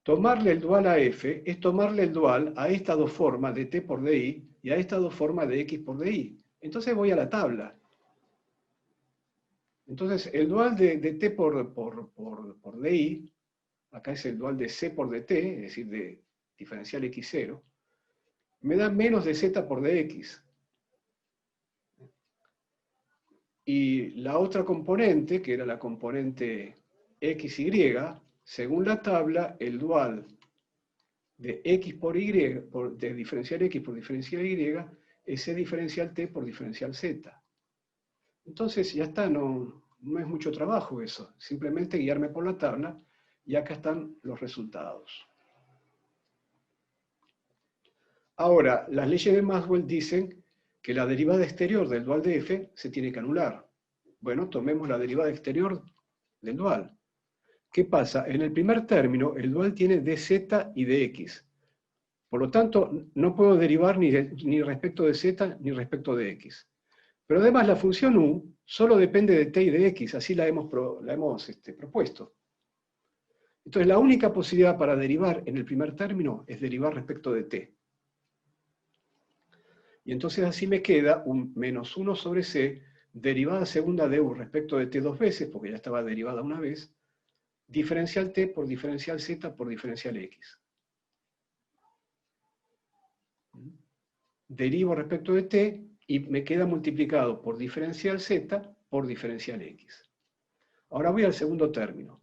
Tomarle el dual a F es tomarle el dual a estas dos formas de T por DI y a estas dos formas de X por DI. Entonces voy a la tabla. Entonces el dual de T por DI, acá es el dual de C por DT, es decir, de diferencial X0, me da menos de Z por DX. Y la otra componente, que era la componente XY, según la tabla, el dual de X por Y, de diferencial X por diferencial Y, es C diferencial T por diferencial Z. Entonces ya está, no es mucho trabajo eso, simplemente guiarme por la tabla y acá están los resultados. Ahora, las leyes de Maxwell dicen que la derivada exterior del dual de F se tiene que anular. Bueno, tomemos la derivada exterior del dual. ¿Qué pasa? En el primer término, el dual tiene dz y dx. Por lo tanto, no puedo derivar ni respecto de z ni respecto de x. Pero además la función u solo depende de t y de x, así la hemos propuesto. Entonces la única posibilidad para derivar en el primer término es derivar respecto de t. Y entonces así me queda un menos 1 sobre c, derivada segunda de u respecto de t dos veces, porque ya estaba derivada una vez, diferencial t por diferencial z por diferencial x. Derivo respecto de t y me queda multiplicado por diferencial z por diferencial x. Ahora voy al segundo término.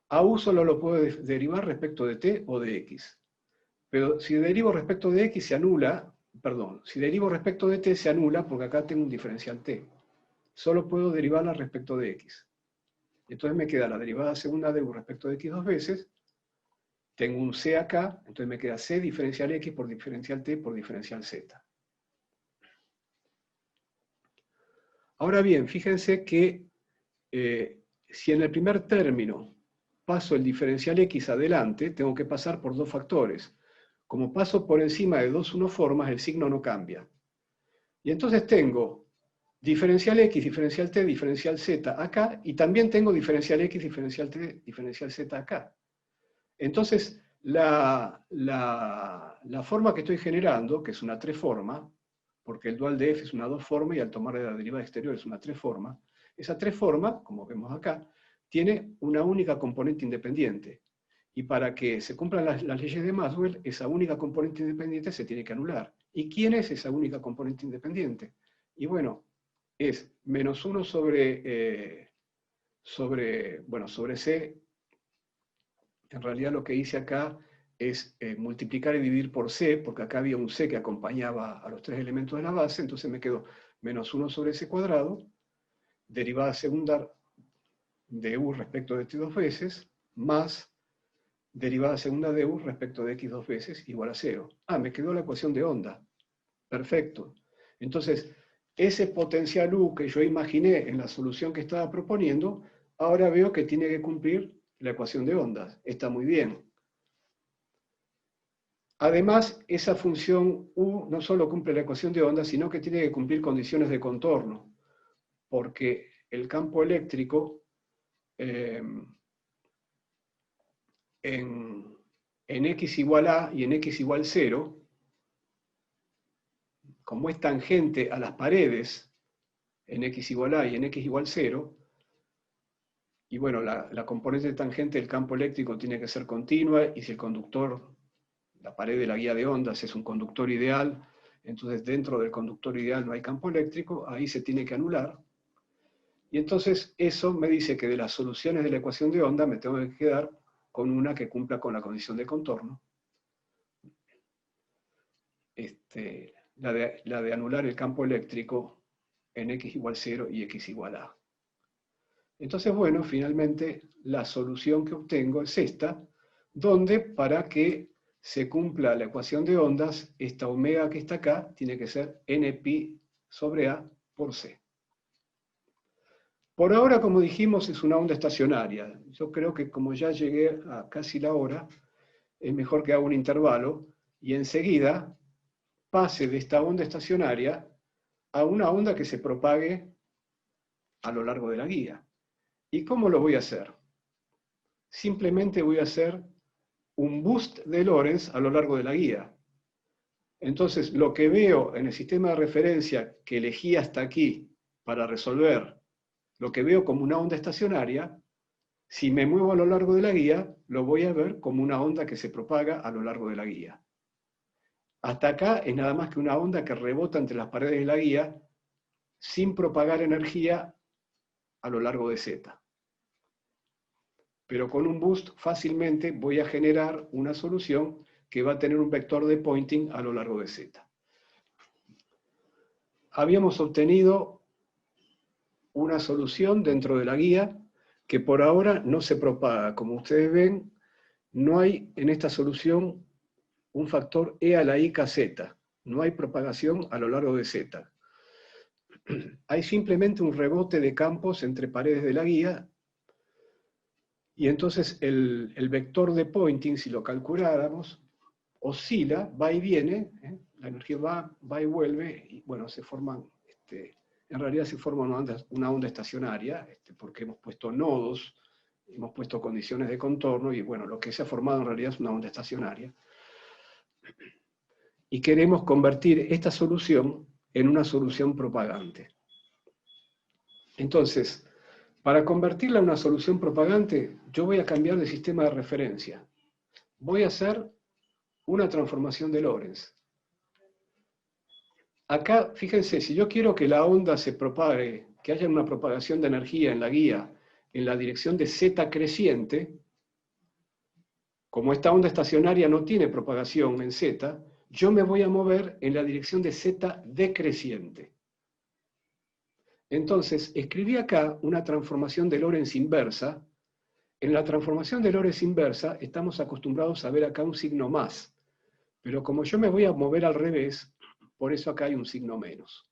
A u solo lo puedo derivar respecto de t o de x. Pero si derivo respecto de x se anula, perdón, si derivo respecto de t se anula porque acá tengo un diferencial t. Solo puedo derivarla respecto de x. Entonces me queda la derivada segunda de u respecto de x dos veces. Tengo un c acá, entonces me queda c diferencial x por diferencial t por diferencial z. Ahora bien, fíjense que si en el primer término paso el diferencial x adelante, tengo que pasar por dos factores. Como paso por encima de dos unoformas, el signo no cambia. Y entonces tengo diferencial x, diferencial t, diferencial z acá, y también tengo diferencial x, diferencial t, diferencial z acá. Entonces, la forma que estoy generando, que es una tres forma, porque el dual de f es una dos forma y al tomar la derivada exterior es una tres forma, esa tres forma, como vemos acá, tiene una única componente independiente. Y para que se cumplan las leyes de Maxwell, esa única componente independiente se tiene que anular. ¿Y quién es esa única componente independiente? Y bueno, es menos 1 sobre C. En realidad lo que hice acá es multiplicar y dividir por C, porque acá había un C que acompañaba a los tres elementos de la base, entonces me quedó menos 1 sobre C cuadrado, derivada segunda de U respecto de T dos veces, más derivada segunda de U respecto de X dos veces, igual a 0. Ah, me quedó la ecuación de onda. Perfecto. Entonces, ese potencial U que yo imaginé en la solución que estaba proponiendo, ahora veo que tiene que cumplir la ecuación de ondas. Está muy bien. Además, esa función U no solo cumple la ecuación de ondas, sino que tiene que cumplir condiciones de contorno, porque el campo eléctrico en x igual a y en x igual 0, como es tangente a las paredes en x igual a y en x igual 0, y bueno, la componente tangente del campo eléctrico tiene que ser continua, y si el conductor, la pared de la guía de ondas es un conductor ideal, entonces dentro del conductor ideal no hay campo eléctrico, ahí se tiene que anular. Y entonces eso me dice que de las soluciones de la ecuación de onda me tengo que quedar con una que cumpla con la condición de contorno. La de anular el campo eléctrico en x igual 0 y x igual a. Entonces, bueno, finalmente la solución que obtengo es esta, donde para que se cumpla la ecuación de ondas, esta omega que está acá tiene que ser npi sobre a por c. Por ahora, como dijimos, es una onda estacionaria. Yo creo que como ya llegué a casi la hora, es mejor que haga un intervalo y enseguida pase de esta onda estacionaria a una onda que se propague a lo largo de la guía. ¿Y cómo lo voy a hacer? Simplemente voy a hacer un boost de Lorentz a lo largo de la guía. Entonces, lo que veo en el sistema de referencia que elegí hasta aquí para resolver, lo que veo como una onda estacionaria, si me muevo a lo largo de la guía, lo voy a ver como una onda que se propaga a lo largo de la guía. Hasta acá es nada más que una onda que rebota entre las paredes de la guía sin propagar energía a lo largo de Z. Pero con un boost fácilmente voy a generar una solución que va a tener un vector de Poynting a lo largo de Z. Habíamos obtenido una solución dentro de la guía que por ahora no se propaga. Como ustedes ven, no hay en esta solución un factor E a la I k Z. No hay propagación a lo largo de Z. Hay simplemente un rebote de campos entre paredes de la guía, y entonces el vector de Poynting, si lo calculáramos, oscila, va y viene, la energía va y vuelve, y bueno, se forman, en realidad se forma una onda estacionaria, porque hemos puesto nodos, hemos puesto condiciones de contorno, y bueno, lo que se ha formado en realidad es una onda estacionaria. Y queremos convertir esta solución en una solución propagante. Entonces, para convertirla en una solución propagante, yo voy a cambiar de sistema de referencia. Voy a hacer una transformación de Lorentz. Acá, fíjense, si yo quiero que la onda se propague, que haya una propagación de energía en la guía en la dirección de Z creciente, como esta onda estacionaria no tiene propagación en Z, yo me voy a mover en la dirección de Z decreciente. Entonces, escribí acá una transformación de Lorentz inversa. En la transformación de Lorentz inversa estamos acostumbrados a ver acá un signo más, pero como yo me voy a mover al revés, por eso acá hay un signo menos.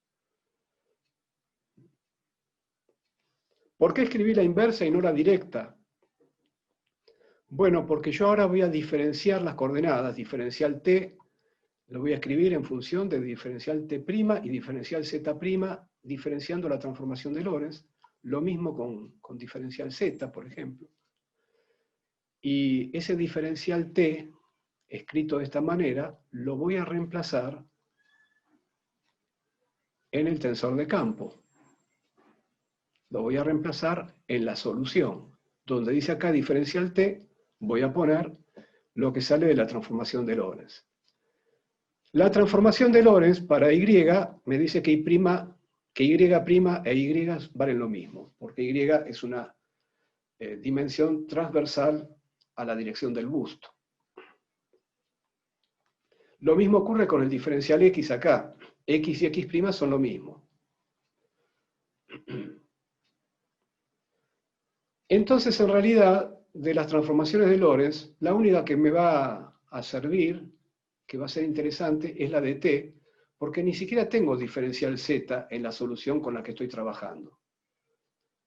¿Por qué escribí la inversa y no la directa? Bueno, porque yo ahora voy a diferenciar las coordenadas, diferencial t Lo voy a escribir en función de diferencial T' y diferencial Z', diferenciando la transformación de Lorentz. Lo mismo con diferencial Z, por ejemplo. Y ese diferencial T, escrito de esta manera, lo voy a reemplazar en el tensor de campo. Lo voy a reemplazar en la solución. Donde dice acá diferencial T, voy a poner lo que sale de la transformación de Lorentz. La transformación de Lorentz para Y me dice que Y' e Y valen lo mismo, porque Y es una dimensión transversal a la dirección del busto. Lo mismo ocurre con el diferencial X acá. X y X' son lo mismo. Entonces, en realidad, de las transformaciones de Lorentz, la única que me va a servir, que va a ser interesante, es la de T, porque ni siquiera tengo diferencial Z en la solución con la que estoy trabajando.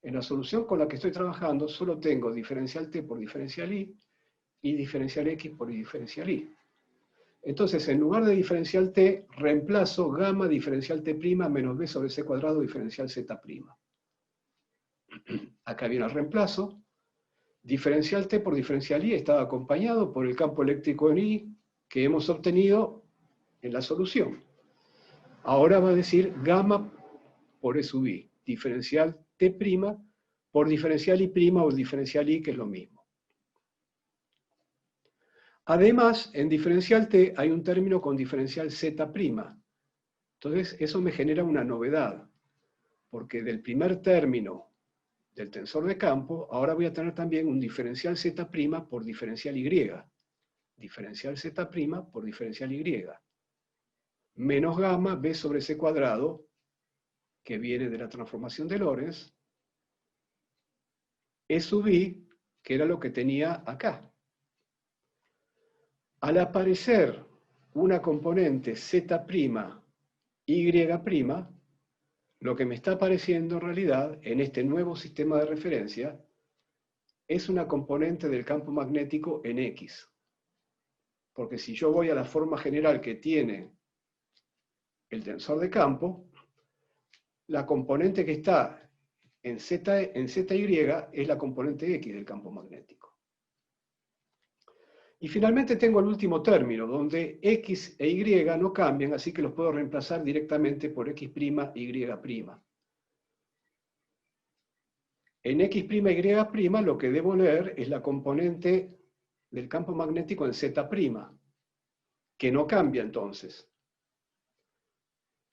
En la solución con la que estoy trabajando solo tengo diferencial T por diferencial Y y diferencial X por diferencial Y. Entonces, en lugar de diferencial T, reemplazo gamma diferencial T' menos B sobre C cuadrado diferencial Z'. Acá viene el reemplazo. Diferencial T por diferencial Y estaba acompañado por el campo eléctrico en Y que hemos obtenido en la solución. Ahora va a decir gamma por E sub I, diferencial T' por diferencial Y' o diferencial Y, que es lo mismo. Además, en diferencial T hay un término con diferencial Z'. Entonces, eso me genera una novedad, porque del primer término del tensor de campo, ahora voy a tener también un diferencial Z' por diferencial Y. Diferencial Z' por diferencial Y. Menos gamma B sobre C cuadrado, que viene de la transformación de Lorentz, E sub I, que era lo que tenía acá. Al aparecer una componente Z', Y', lo que me está apareciendo en realidad en este nuevo sistema de referencia es una componente del campo magnético en X. Porque si yo voy a la forma general que tiene el tensor de campo, la componente que está en ZY es la componente X del campo magnético. Y finalmente tengo el último término, donde X e Y no cambian, así que los puedo reemplazar directamente por X', Y'. En X', Y', lo que debo leer es la componente del campo magnético en Z', que no cambia entonces.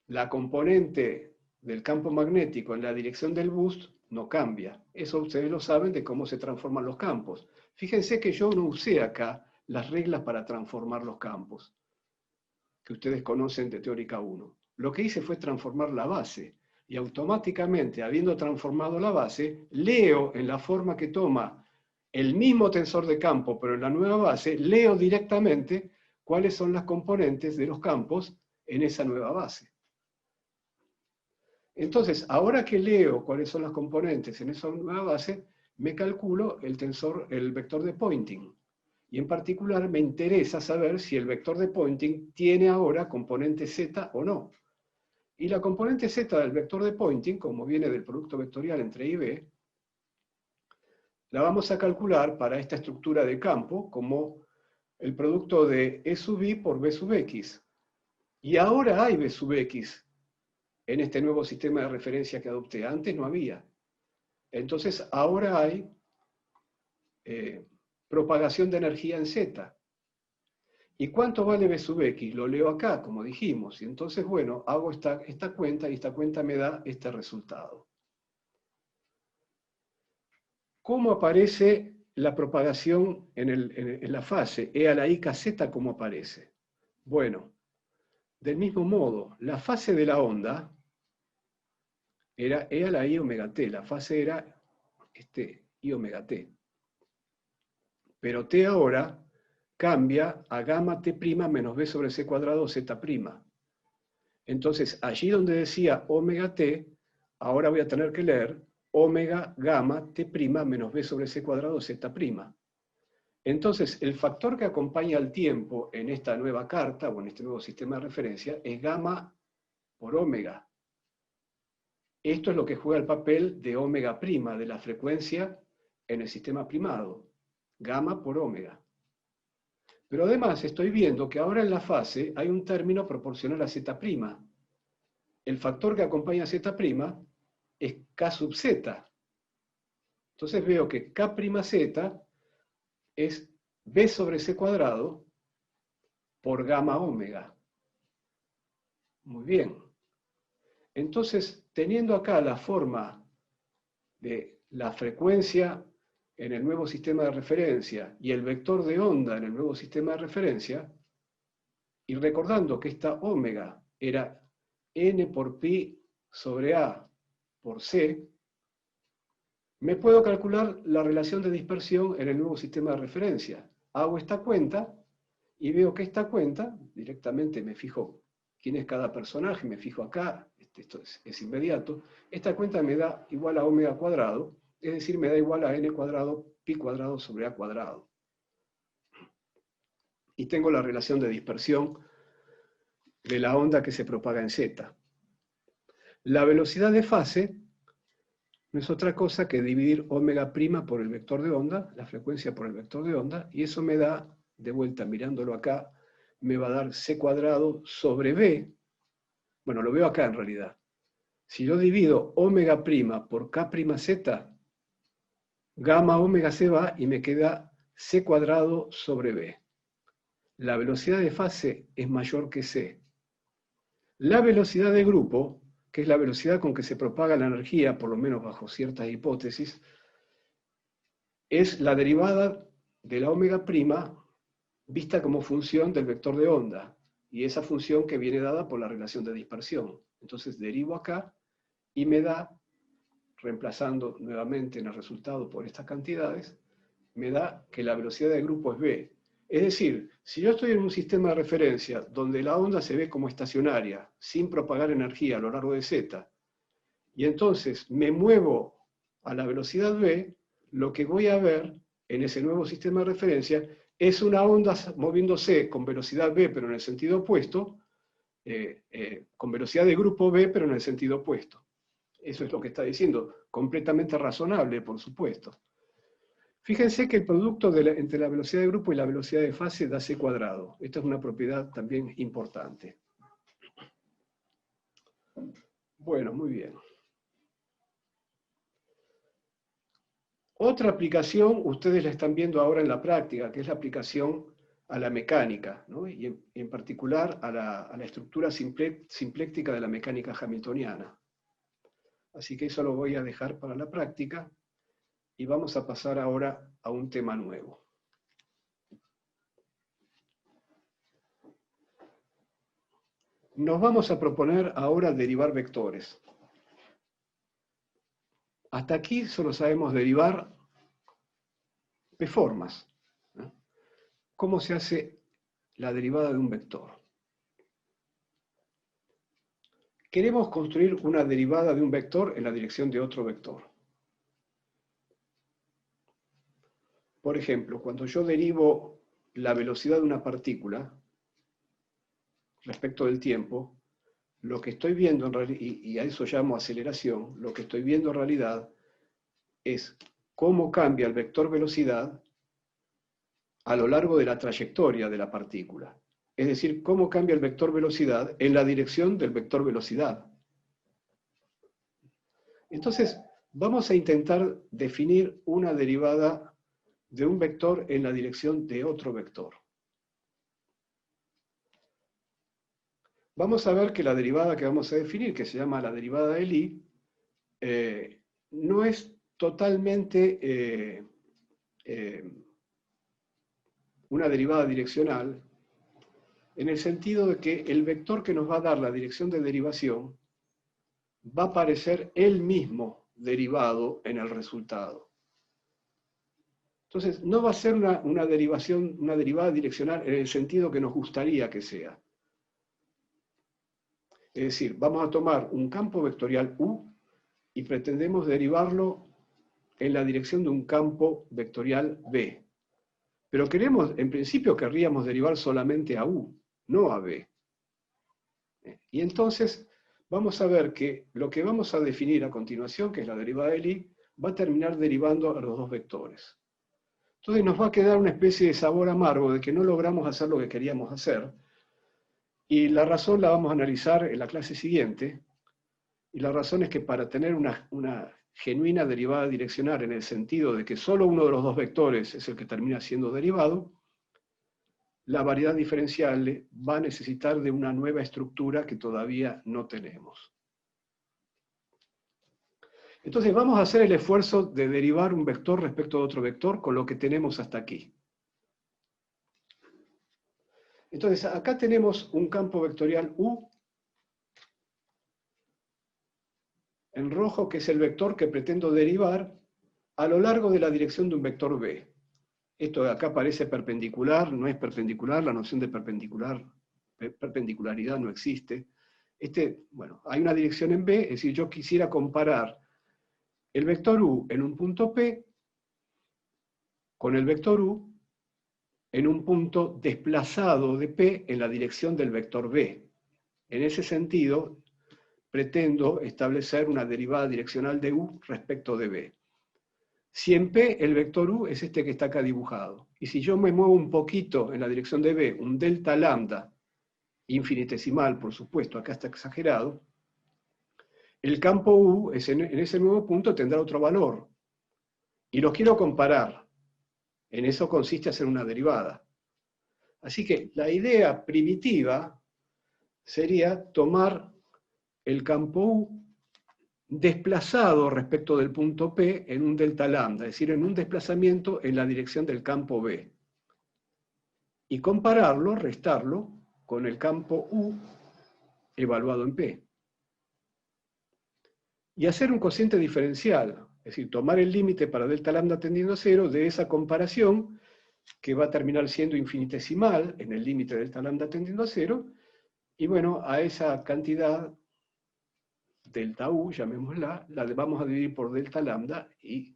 La componente del campo magnético en la dirección del boost no cambia. Eso ustedes lo saben de cómo se transforman los campos. Fíjense que yo no usé acá las reglas para transformar los campos, que ustedes conocen de Teórica 1. Lo que hice fue transformar la base, y automáticamente, habiendo transformado la base, leo en la forma que toma el mismo tensor de campo, pero en la nueva base, leo directamente cuáles son las componentes de los campos en esa nueva base. Entonces, ahora que leo cuáles son las componentes en esa nueva base, me calculo el vector de Poynting. Y en particular me interesa saber si el vector de Poynting tiene ahora componente Z o no. Y la componente Z del vector de Poynting, como viene del producto vectorial entre I y B, la vamos a calcular para esta estructura de campo como el producto de E sub I por B sub X. Y ahora hay B sub X en este nuevo sistema de referencia que adopté. Antes no había. Entonces ahora hay propagación de energía en Z. ¿Y cuánto vale B sub X? Lo leo acá, como dijimos. Y entonces, bueno, hago esta cuenta y esta cuenta me da este resultado. ¿Cómo aparece la propagación en la fase? E a la I KZ, ¿cómo aparece? Bueno, del mismo modo, la fase de la onda era E a la I omega T. La fase era I omega T. Pero T ahora cambia a gamma T' menos B sobre C cuadrado Z'. Entonces, allí donde decía omega T, ahora voy a tener que leer omega gamma T' menos B sobre C cuadrado Z'. Entonces, el factor que acompaña al tiempo en esta nueva carta o en este nuevo sistema de referencia es gamma por ómega. Esto es lo que juega el papel de ómega prima, de la frecuencia en el sistema primado. Gamma por ómega. Pero además estoy viendo que ahora en la fase hay un término proporcional a z'. El factor que acompaña a z' es k sub z. Entonces veo que k'z es b sobre c cuadrado por gamma ómega. Muy bien. Entonces, teniendo acá la forma de la frecuencia en el nuevo sistema de referencia y el vector de onda en el nuevo sistema de referencia, y recordando que esta ómega era n por pi sobre a por c, me puedo calcular la relación de dispersión en el nuevo sistema de referencia. Hago esta cuenta y veo que esta cuenta, directamente me fijo quién es cada personaje, me fijo acá, esto es inmediato, esta cuenta me da igual a ómega cuadrado, es decir, me da igual a n cuadrado pi cuadrado sobre a cuadrado. Y tengo la relación de dispersión de la onda que se propaga en z. La velocidad de fase no es otra cosa que dividir ómega prima por el vector de onda, la frecuencia por el vector de onda, y eso me da, de vuelta mirándolo acá, me va a dar c cuadrado sobre b. Bueno, lo veo acá en realidad. Si yo divido ómega prima por k prima z, gamma ómega se va y me queda c cuadrado sobre b. La velocidad de fase es mayor que c. La velocidad de grupo, que es la velocidad con que se propaga la energía, por lo menos bajo ciertas hipótesis, es la derivada de la ómega prima vista como función del vector de onda, y esa función que viene dada por la relación de dispersión. Entonces derivo acá y me da, reemplazando nuevamente en el resultado por estas cantidades, me da que la velocidad de grupo es b. Es decir, si yo estoy en un sistema de referencia donde la onda se ve como estacionaria, sin propagar energía a lo largo de z, y entonces me muevo a la velocidad v, lo que voy a ver en ese nuevo sistema de referencia es una onda moviéndose con velocidad v, pero en el sentido opuesto, con velocidad de grupo v, pero en el sentido opuesto. Eso es lo que está diciendo, completamente razonable, por supuesto. Fíjense que el producto entre la velocidad de grupo y la velocidad de fase da c cuadrado. Esta es una propiedad también importante. Bueno, muy bien. Otra aplicación, ustedes la están viendo ahora en la práctica, que es la aplicación a la mecánica, ¿no? Y en particular a la estructura simpléctica de la mecánica hamiltoniana. Así que eso lo voy a dejar para la práctica y vamos a pasar ahora a un tema nuevo. Nos vamos a proponer ahora derivar vectores. Hasta aquí solo sabemos derivar de formas, ¿no? ¿Cómo se hace la derivada de un vector? Queremos construir una derivada de un vector en la dirección de otro vector. Por ejemplo, cuando yo derivo la velocidad de una partícula respecto del tiempo, lo que estoy viendo en realidad, y a eso llamo aceleración, lo que estoy viendo en realidad es cómo cambia el vector velocidad a lo largo de la trayectoria de la partícula. Es decir, cómo cambia el vector velocidad en la dirección del vector velocidad. Entonces, vamos a intentar definir una derivada de un vector en la dirección de otro vector. Vamos a ver que la derivada que vamos a definir, que se llama la derivada de Lie, no es totalmente una derivada direccional, en el sentido de que el vector que nos va a dar la dirección de derivación va a aparecer él mismo derivado en el resultado. Entonces, no va a ser una derivada direccional en el sentido que nos gustaría que sea. Es decir, vamos a tomar un campo vectorial U y pretendemos derivarlo en la dirección de un campo vectorial B. Pero en principio querríamos derivar solamente a U, no a B. Y entonces vamos a ver que lo que vamos a definir a continuación, que es la derivada de Lie, va a terminar derivando a los dos vectores. Entonces nos va a quedar una especie de sabor amargo de que no logramos hacer lo que queríamos hacer, y la razón la vamos a analizar en la clase siguiente, y la razón es que para tener una genuina derivada direccional en el sentido de que solo uno de los dos vectores es el que termina siendo derivado, la variedad diferencial va a necesitar de una nueva estructura que todavía no tenemos. Entonces vamos a hacer el esfuerzo de derivar un vector respecto a otro vector con lo que tenemos hasta aquí. Entonces acá tenemos un campo vectorial U en rojo, que es el vector que pretendo derivar a lo largo de la dirección de un vector B. Esto de acá parece perpendicular, no es perpendicular, la noción de perpendicularidad no existe. Bueno, hay una dirección en B, es decir, yo quisiera comparar el vector U en un punto P con el vector U en un punto desplazado de P en la dirección del vector B. En ese sentido, pretendo establecer una derivada direccional de U respecto de B. Si en P el vector U es este que está acá dibujado, y si yo me muevo un poquito en la dirección de B, un delta lambda, infinitesimal por supuesto, acá está exagerado, el campo U en ese nuevo punto tendrá otro valor, y los quiero comparar. En eso consiste hacer una derivada. Así que la idea primitiva sería tomar el campo U desplazado respecto del punto P en un delta lambda, es decir, en un desplazamiento en la dirección del campo B. Y compararlo, restarlo, con el campo U evaluado en P. Y hacer un cociente diferencial, es decir, tomar el límite para delta lambda tendiendo a cero de esa comparación, que va a terminar siendo infinitesimal en el límite de delta lambda tendiendo a cero, y bueno, a esa cantidad delta U, llamémosla, la vamos a dividir por delta lambda, y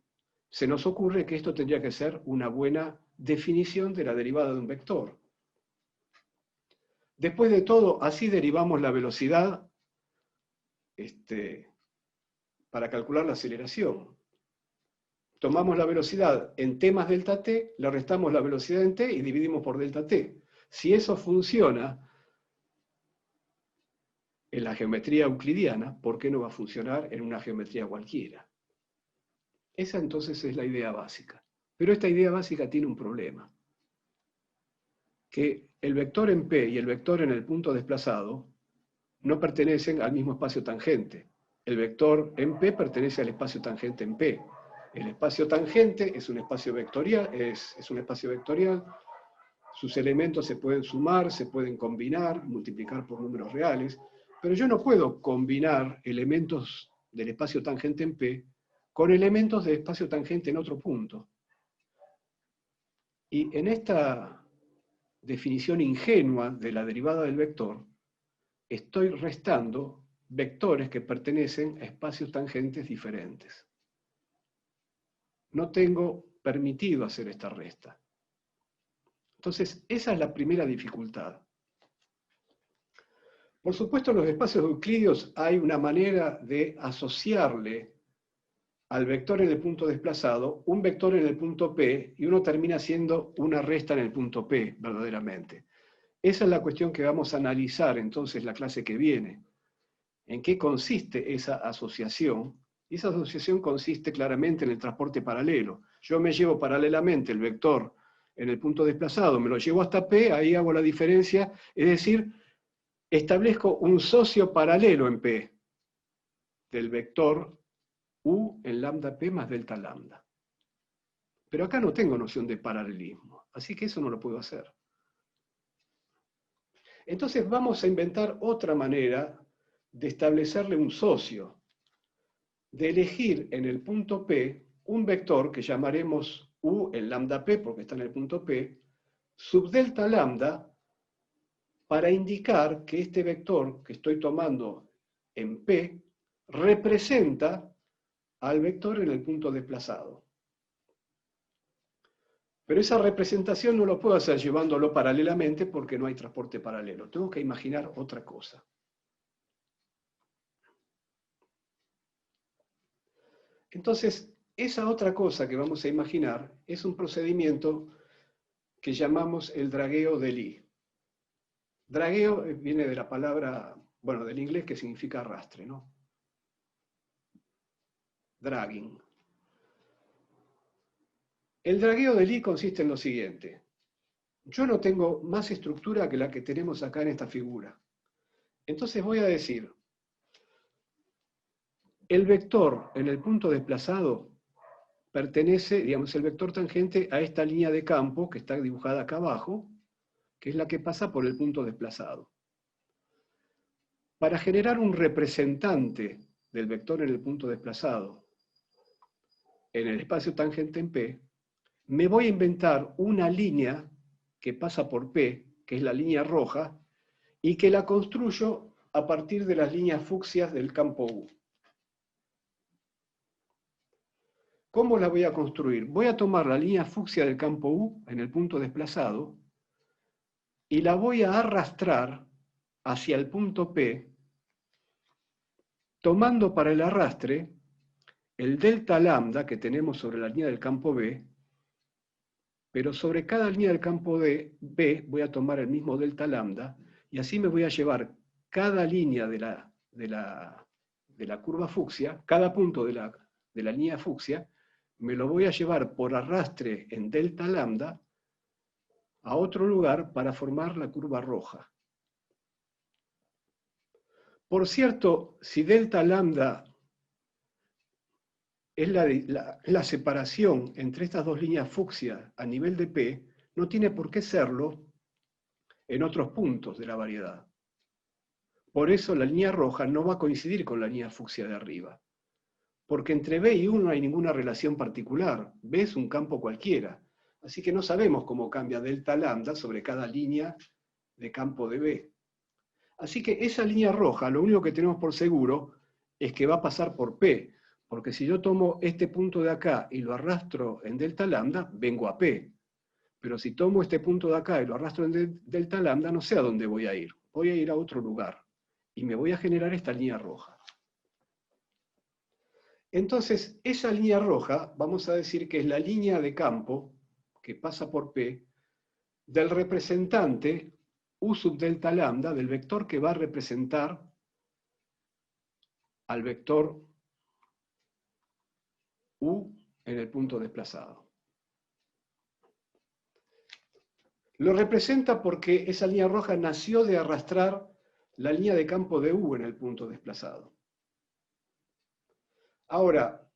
se nos ocurre que esto tendría que ser una buena definición de la derivada de un vector. Después de todo, así derivamos la velocidad para calcular la aceleración. Tomamos la velocidad en t más delta t, le restamos la velocidad en t y dividimos por delta t. Si eso funciona en la geometría euclidiana, ¿por qué no va a funcionar en una geometría cualquiera? Esa entonces es la idea básica. Pero esta idea básica tiene un problema. Que el vector en P y el vector en el punto desplazado no pertenecen al mismo espacio tangente. El vector en P pertenece al espacio tangente en P. El espacio tangente es un espacio vectorial, sus elementos se pueden sumar, se pueden combinar, multiplicar por números reales, pero yo no puedo combinar elementos del espacio tangente en P con elementos del espacio tangente en otro punto. Y en esta definición ingenua de la derivada del vector, estoy restando vectores que pertenecen a espacios tangentes diferentes. No tengo permitido hacer esta resta. Entonces, esa es la primera dificultad. Por supuesto, en los espacios euclidios hay una manera de asociarle al vector en el punto desplazado un vector en el punto P, y uno termina haciendo una resta en el punto P, verdaderamente. Esa es la cuestión que vamos a analizar entonces la clase que viene. ¿En qué consiste esa asociación? Y esa asociación consiste claramente en el transporte paralelo. Yo me llevo paralelamente el vector en el punto desplazado, me lo llevo hasta P, ahí hago la diferencia, es decir, establezco un socio paralelo en P del vector U en lambda P más delta lambda. Pero acá no tengo noción de paralelismo, así que eso no lo puedo hacer. Entonces vamos a inventar otra manera de establecerle un socio, de elegir en el punto P un vector que llamaremos U en lambda P, porque está en el punto P, subdelta lambda, para indicar que este vector que estoy tomando en P representa al vector en el punto desplazado. Pero esa representación no lo puedo hacer llevándolo paralelamente porque no hay transporte paralelo. Tengo que imaginar otra cosa. Entonces, esa otra cosa que vamos a imaginar es un procedimiento que llamamos el dragueo de Lie. Dragueo viene de la palabra, bueno, del inglés que significa arrastre, ¿no? Dragging. El dragueo de Lie consiste en lo siguiente. Yo no tengo más estructura que la que tenemos acá en esta figura. Entonces voy a decir, el vector en el punto desplazado pertenece, digamos, el vector tangente a esta línea de campo que está dibujada acá abajo, que es la que pasa por el punto desplazado. Para generar un representante del vector en el punto desplazado en el espacio tangente en P, me voy a inventar una línea que pasa por P, que es la línea roja, y que la construyo a partir de las líneas fucsias del campo U. ¿Cómo la voy a construir? Voy a tomar la línea fucsia del campo U en el punto desplazado y la voy a arrastrar hacia el punto P, tomando para el arrastre el delta lambda que tenemos sobre la línea del campo B, pero sobre cada línea del campo B voy a tomar el mismo delta lambda y así me voy a llevar cada línea de la curva fucsia, cada punto de la línea fucsia, me lo voy a llevar por arrastre en delta lambda a otro lugar para formar la curva roja. Por cierto, si delta lambda es la separación entre estas dos líneas fucsia a nivel de P, no tiene por qué serlo en otros puntos de la variedad. Por eso la línea roja no va a coincidir con la línea fucsia de arriba. Porque entre B y U no hay ninguna relación particular. B es un campo cualquiera. Así que no sabemos cómo cambia delta lambda sobre cada línea de campo de B. Así que esa línea roja, lo único que tenemos por seguro es que va a pasar por P. Porque si yo tomo este punto de acá y lo arrastro en delta lambda, vengo a P. Pero si tomo este punto de acá y lo arrastro en delta lambda, no sé a dónde voy a ir. Voy a ir a otro lugar. Y me voy a generar esta línea roja. Entonces, esa línea roja, vamos a decir que es la línea de campo que pasa por P del representante U sub delta lambda, del vector que va a representar al vector U en el punto desplazado. Lo representa porque esa línea roja nació de arrastrar la línea de campo de U en el punto desplazado. Ahora,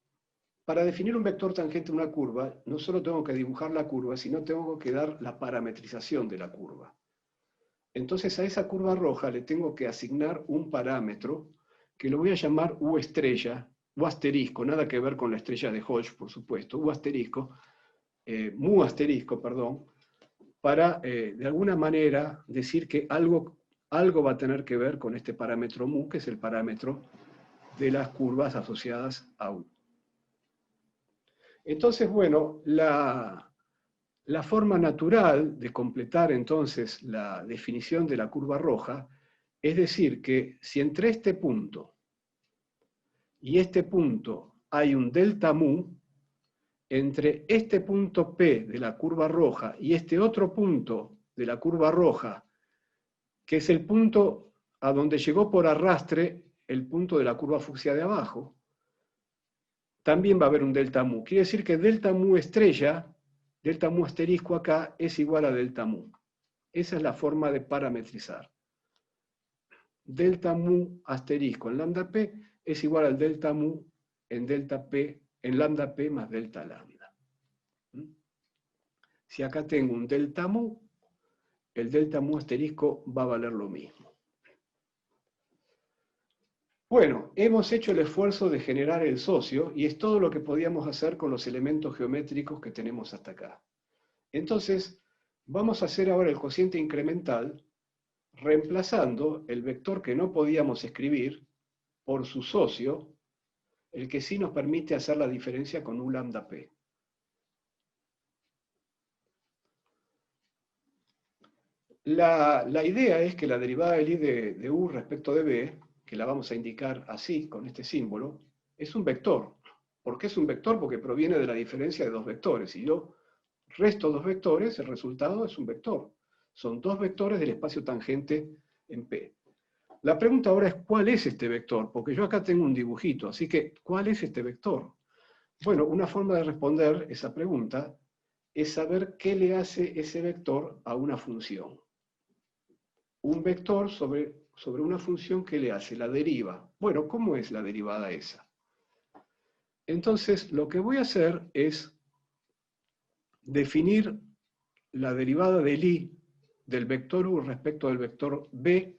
para definir un vector tangente a una curva, no solo tengo que dibujar la curva, sino tengo que dar la parametrización de la curva. Entonces a esa curva roja le tengo que asignar un parámetro que lo voy a llamar U estrella, U asterisco, nada que ver con la estrella de Hodge, por supuesto, U asterisco, mu asterisco, perdón, para de alguna manera decir que algo va a tener que ver con este parámetro mu, que es el parámetro de las curvas asociadas a U. Entonces, bueno, la forma natural de completar entonces la definición de la curva roja es decir que si entre este punto y este punto hay un delta mu, entre este punto P de la curva roja y este otro punto de la curva roja, que es el punto a donde llegó por arrastre el punto de la curva fucsia de abajo, también va a haber un delta mu. Quiere decir que delta mu estrella, delta mu asterisco acá, es igual a delta mu. Esa es la forma de parametrizar. Delta mu asterisco en lambda p es igual al delta mu en delta p, en lambda p más delta lambda. Si acá tengo un delta mu, el delta mu asterisco va a valer lo mismo. Bueno, hemos hecho el esfuerzo de generar el socio y es todo lo que podíamos hacer con los elementos geométricos que tenemos hasta acá. Entonces, vamos a hacer ahora el cociente incremental reemplazando el vector que no podíamos escribir por su socio, el que sí nos permite hacer la diferencia con un lambda p. La idea es que la derivada del I de U respecto de B, que la vamos a indicar así, con este símbolo, es un vector. ¿Por qué es un vector? Porque proviene de la diferencia de dos vectores. Si yo resto dos vectores, el resultado es un vector. Son dos vectores del espacio tangente en P. La pregunta ahora es, ¿cuál es este vector? Porque yo acá tengo un dibujito, así que, ¿cuál es este vector? Bueno, una forma de responder esa pregunta es saber qué le hace ese vector a una función. Un vector sobre una función que le hace, la deriva. Bueno, ¿cómo es la derivada esa? Entonces, lo que voy a hacer es definir la derivada del I del vector U respecto del vector B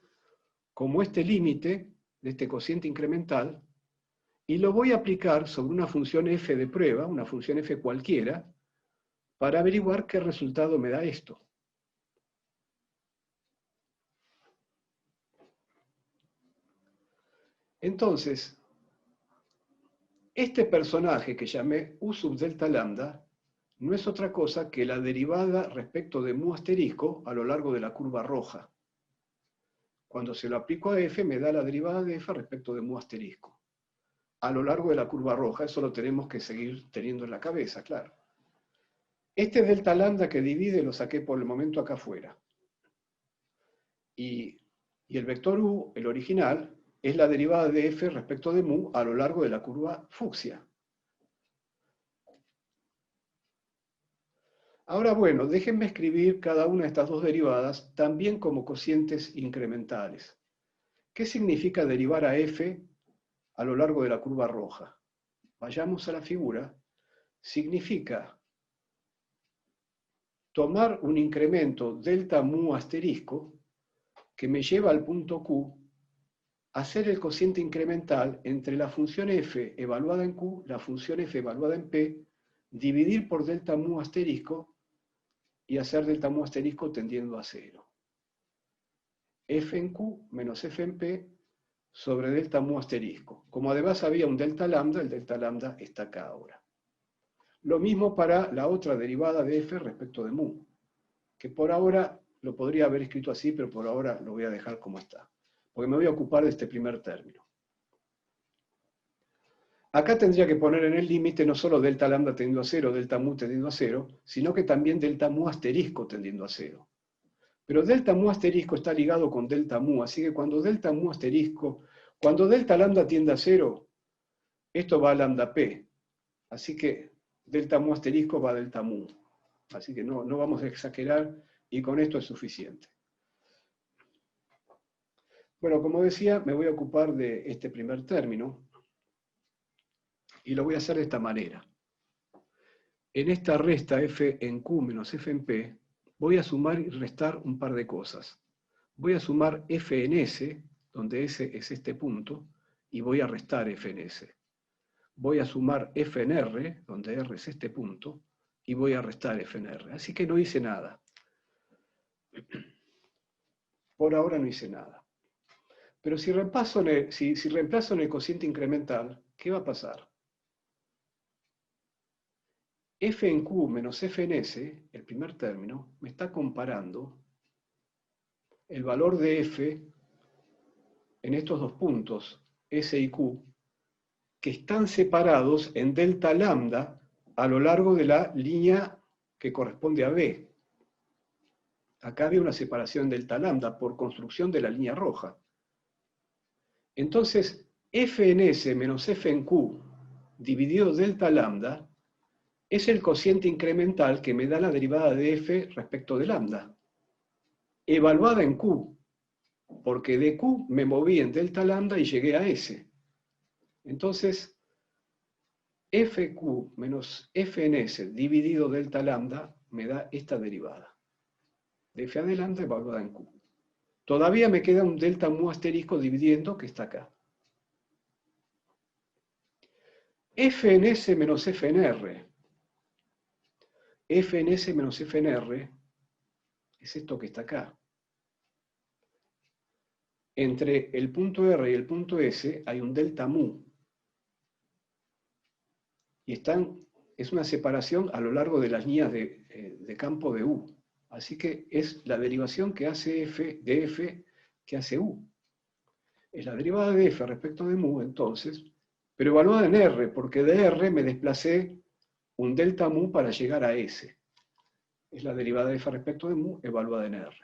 como este límite de este cociente incremental, y lo voy a aplicar sobre una función f de prueba, una función f cualquiera, para averiguar qué resultado me da esto. Entonces, este personaje que llamé U sub delta lambda no es otra cosa que la derivada respecto de mu asterisco a lo largo de la curva roja. Cuando se lo aplico a f, me da la derivada de f respecto de mu asterisco. A lo largo de la curva roja, eso lo tenemos que seguir teniendo en la cabeza, claro. Este delta lambda que divide lo saqué por el momento acá afuera. Y el vector u, el original, es la derivada de f respecto de mu a lo largo de la curva fucsia. Ahora, bueno, déjenme escribir cada una de estas dos derivadas también como cocientes incrementales. ¿Qué significa derivar a f a lo largo de la curva roja? Vayamos a la figura. Significa tomar un incremento delta mu asterisco que me lleva al punto Q, hacer el cociente incremental entre la función f evaluada en Q, la función f evaluada en P, dividir por delta mu asterisco y hacer delta mu asterisco tendiendo a 0. F en Q menos f en P sobre delta mu asterisco. Como además había un delta lambda, el delta lambda está acá ahora. Lo mismo para la otra derivada de f respecto de mu, que por ahora lo podría haber escrito así, pero por ahora lo voy a dejar como está, porque me voy a ocupar de este primer término. Acá tendría que poner en el límite no solo delta lambda tendiendo a 0, delta mu tendiendo a 0, sino que también delta mu asterisco tendiendo a 0. Pero delta mu asterisco está ligado con delta mu, así que cuando delta lambda tiende a 0, esto va a lambda p. Así que delta mu asterisco va a delta mu. Así que no vamos a exagerar y con esto es suficiente. Bueno, como decía, me voy a ocupar de este primer término y lo voy a hacer de esta manera. En esta resta f en q menos f en p, voy a sumar y restar un par de cosas. Voy a sumar f en s, donde s es este punto, y voy a restar f en s. Voy a sumar f en r, donde r es este punto, y voy a restar f en r. Así que no hice nada. Por ahora no hice nada. Pero si reemplazo en el cociente incremental, ¿qué va a pasar? F en Q menos F en S, el primer término, me está comparando el valor de F en estos dos puntos, S y Q, que están separados en delta lambda a lo largo de la línea que corresponde a B. Acá había una separación en delta lambda por construcción de la línea roja. Entonces, F en S menos F en Q dividido delta lambda es el cociente incremental que me da la derivada de f respecto de lambda, evaluada en q, porque de q me moví en delta lambda y llegué a s. Entonces, fq menos f en s dividido delta lambda me da esta derivada, de f a de lambda evaluada en q. Todavía me queda un delta mu asterisco dividiendo, que está acá. F en s menos f en r. F en S menos F en R es esto que está acá. Entre el punto R y el punto S hay un delta mu. Y es una separación a lo largo de las líneas de campo de U. Así que es la derivación que hace f de f que hace u. Es la derivada de f respecto de mu, entonces, pero evaluada en r, porque de r me desplacé un delta mu para llegar a s. Es la derivada de f respecto de mu evaluada en r.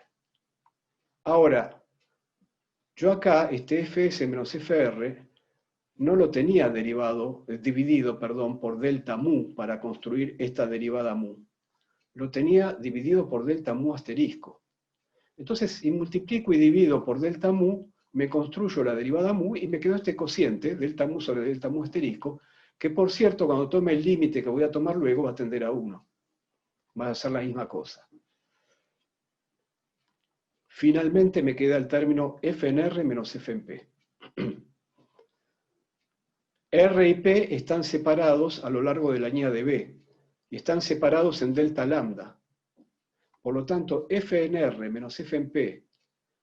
Ahora, yo acá, este fs menos fr, no lo tenía dividido por delta mu para construir esta derivada mu. Lo tenía dividido por delta mu asterisco. Entonces, si multiplico y divido por delta mu, me construyo la derivada mu y me quedó este cociente, delta mu sobre delta mu asterisco, que por cierto, cuando tome el límite que voy a tomar luego, va a tender a 1. Va a ser la misma cosa. Finalmente me queda el término f en r menos f en p. R y P están separados a lo largo de la línea de B, y están separados en delta lambda. Por lo tanto, f en R menos f en P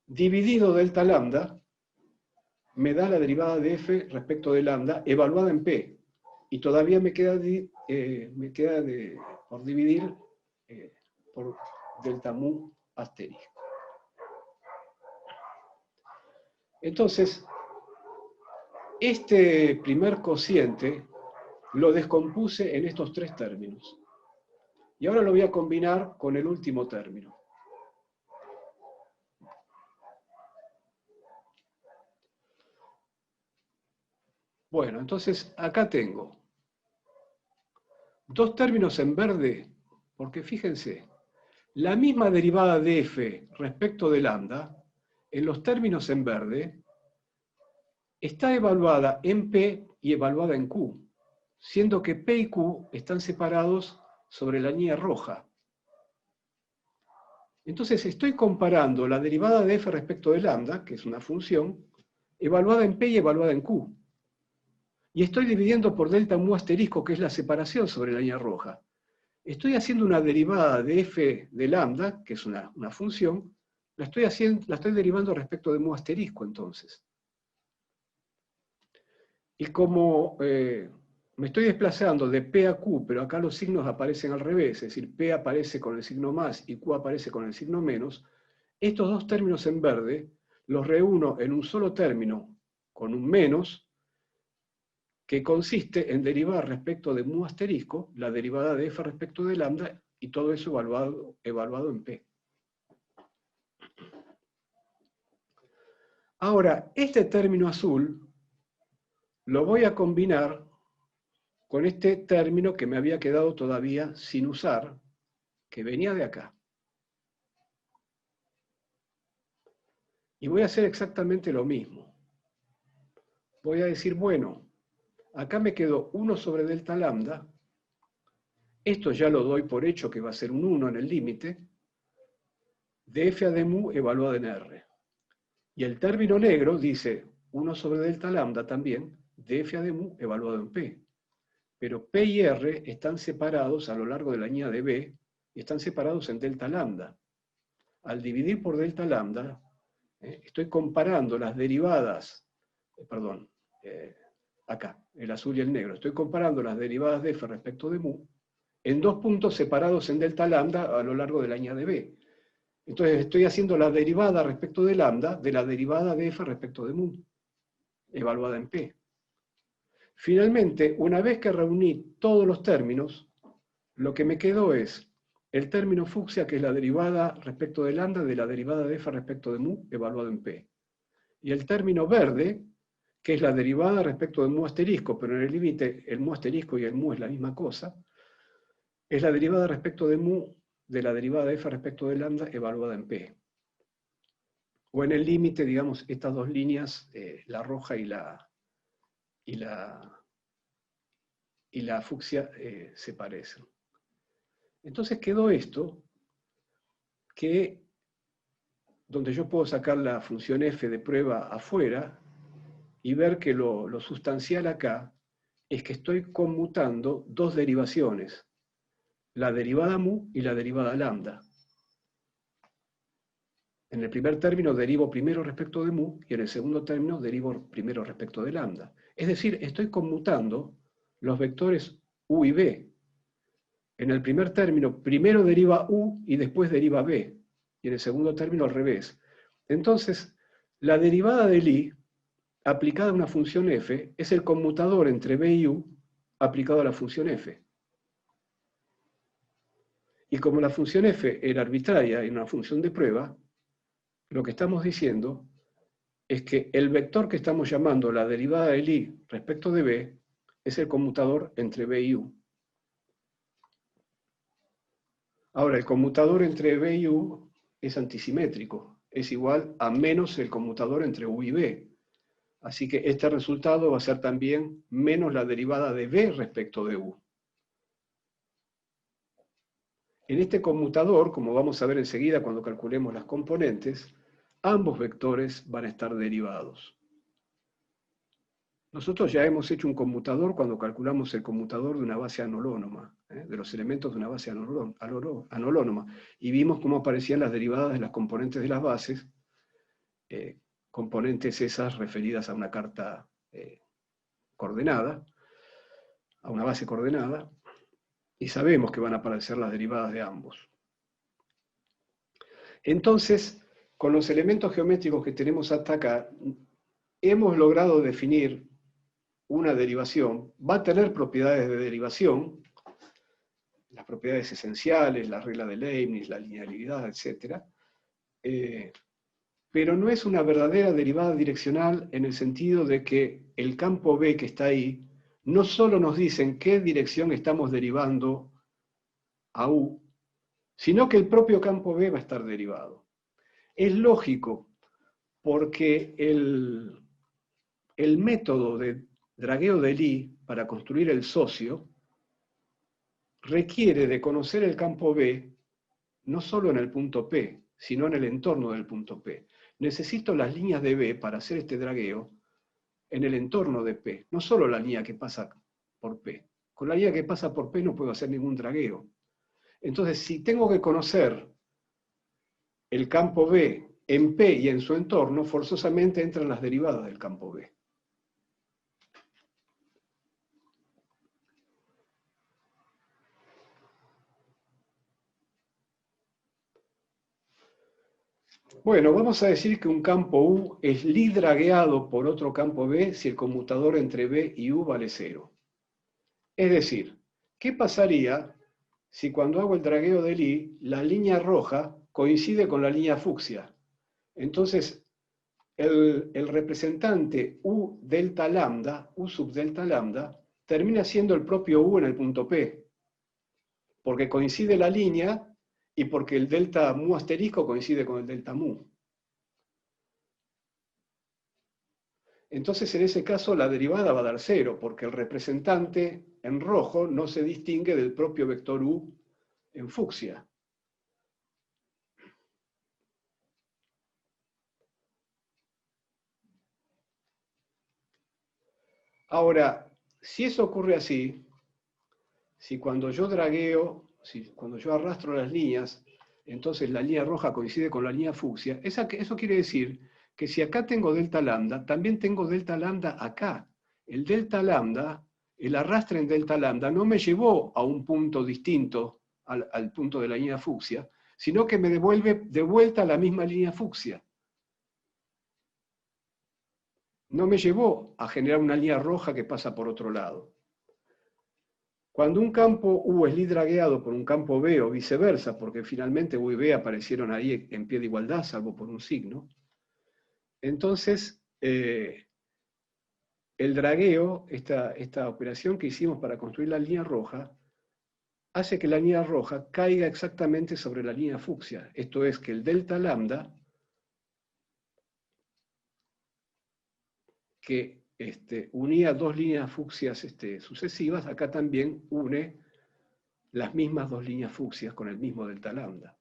dividido delta lambda me da la derivada de f respecto de lambda evaluada en P. Y todavía me queda por dividir por delta mu asterisco. Entonces, este primer cociente lo descompuse en estos tres términos. Y ahora lo voy a combinar con el último término. Bueno, entonces acá tengo dos términos en verde, porque fíjense, la misma derivada de f respecto de lambda, en los términos en verde, está evaluada en P y evaluada en Q, siendo que P y Q están separados sobre la línea roja. Entonces estoy comparando la derivada de f respecto de lambda, que es una función, evaluada en P y evaluada en Q. Y estoy dividiendo por delta mu asterisco, que es la separación sobre la línea roja. Estoy haciendo una derivada de f de lambda, que es una función, la estoy derivando respecto de mu asterisco, entonces. Y como me estoy desplazando de P a Q, pero acá los signos aparecen al revés, es decir, P aparece con el signo más y Q aparece con el signo menos, estos dos términos en verde los reúno en un solo término con un menos, que consiste en derivar respecto de mu asterisco la derivada de f respecto de lambda, y todo eso evaluado en P. Ahora, este término azul lo voy a combinar con este término que me había quedado todavía sin usar, que venía de acá. Y voy a hacer exactamente lo mismo. Voy a decir, bueno, acá me quedó 1 sobre delta lambda. Esto ya lo doy por hecho que va a ser un 1 en el límite, de f a de mu evaluado en R. Y el término negro dice 1 sobre delta lambda también, de f a de mu evaluado en P. Pero P y R están separados a lo largo de la línea de B, y están separados en delta lambda. Al dividir por delta lambda, estoy comparando las derivadas, acá, el azul y el negro, estoy comparando las derivadas de f respecto de mu en dos puntos separados en delta lambda a lo largo de la línea de B. Entonces estoy haciendo la derivada respecto de lambda de la derivada de f respecto de mu, evaluada en P. Finalmente, una vez que reuní todos los términos, lo que me quedó es el término fucsia, que es la derivada respecto de lambda de la derivada de f respecto de mu, evaluado en P. Y el término verde, que es la derivada respecto de mu asterisco, pero en el límite el mu asterisco y el mu es la misma cosa, es la derivada respecto de mu de la derivada de f respecto de lambda evaluada en P. O en el límite, digamos, estas dos líneas, la roja y la fucsia, se parecen. Entonces quedó esto, donde yo puedo sacar la función f de prueba afuera y ver que lo sustancial acá es que estoy conmutando dos derivaciones, la derivada mu y la derivada lambda. En el primer término derivo primero respecto de mu, y en el segundo término derivo primero respecto de lambda. Es decir, estoy conmutando los vectores u y b. En el primer término, primero deriva u y después deriva b, y en el segundo término al revés. Entonces, la derivada del i, aplicada a una función f, es el conmutador entre b y u aplicado a la función f. Y como la función f era arbitraria y una función de prueba, lo que estamos diciendo es que el vector que estamos llamando la derivada del i respecto de b es el conmutador entre b y u. Ahora, el conmutador entre b y u es antisimétrico, es igual a menos el conmutador entre u y b. Así que este resultado va a ser también menos la derivada de b respecto de u. En este conmutador, como vamos a ver enseguida cuando calculemos las componentes, ambos vectores van a estar derivados. Nosotros ya hemos hecho un conmutador cuando calculamos el conmutador de una base anolonoma, de los elementos de una base anolonoma, y vimos cómo aparecían las derivadas de las componentes de las bases, componentes esas referidas a una carta coordenada, a una base coordenada, y sabemos que van a aparecer las derivadas de ambos. Entonces, con los elementos geométricos que tenemos hasta acá, hemos logrado definir una derivación. Va a tener propiedades de derivación, las propiedades esenciales, la regla de Leibniz, la linealidad, etc. Pero no es una verdadera derivada direccional en el sentido de que el campo B que está ahí no solo nos dice en qué dirección estamos derivando a U, sino que el propio campo B va a estar derivado. Es lógico, porque el método de dragueo de Lie para construir el socio requiere de conocer el campo B no solo en el punto P, sino en el entorno del punto P. Necesito las líneas de B para hacer este dragueo en el entorno de P, no solo la línea que pasa por P. Con la línea que pasa por P no puedo hacer ningún dragueo. Entonces, si tengo que conocer el campo B en P y en su entorno, forzosamente entran las derivadas del campo B. Bueno, vamos a decir que un campo U es Lie dragueado por otro campo B si el conmutador entre B y U vale 0. Es decir, ¿qué pasaría si cuando hago el dragueo de Lie, la línea roja coincide con la línea fucsia? Entonces, el representante U delta lambda, U sub delta lambda, termina siendo el propio U en el punto P, porque coincide la línea y porque el delta mu asterisco coincide con el delta mu. Entonces, en ese caso, la derivada va a dar 0, porque el representante en rojo no se distingue del propio vector U en fucsia. Ahora, si eso ocurre así, si cuando yo dragueo, cuando yo arrastro las líneas, entonces la línea roja coincide con la línea fucsia, eso quiere decir que si acá tengo delta lambda, también tengo delta lambda acá. El delta lambda, el arrastre en delta lambda, no me llevó a un punto distinto al punto de la línea fucsia, sino que me devuelve de vuelta a la misma línea fucsia. No me llevó a generar una línea roja que pasa por otro lado. Cuando un campo U es Lie dragueado por un campo B o viceversa, porque finalmente U y B aparecieron ahí en pie de igualdad, salvo por un signo, entonces el dragueo, esta operación que hicimos para construir la línea roja, hace que la línea roja caiga exactamente sobre la línea fucsia. Esto es que el delta lambda, que unía dos líneas fucsias sucesivas, acá también une las mismas dos líneas fucsias con el mismo delta lambda.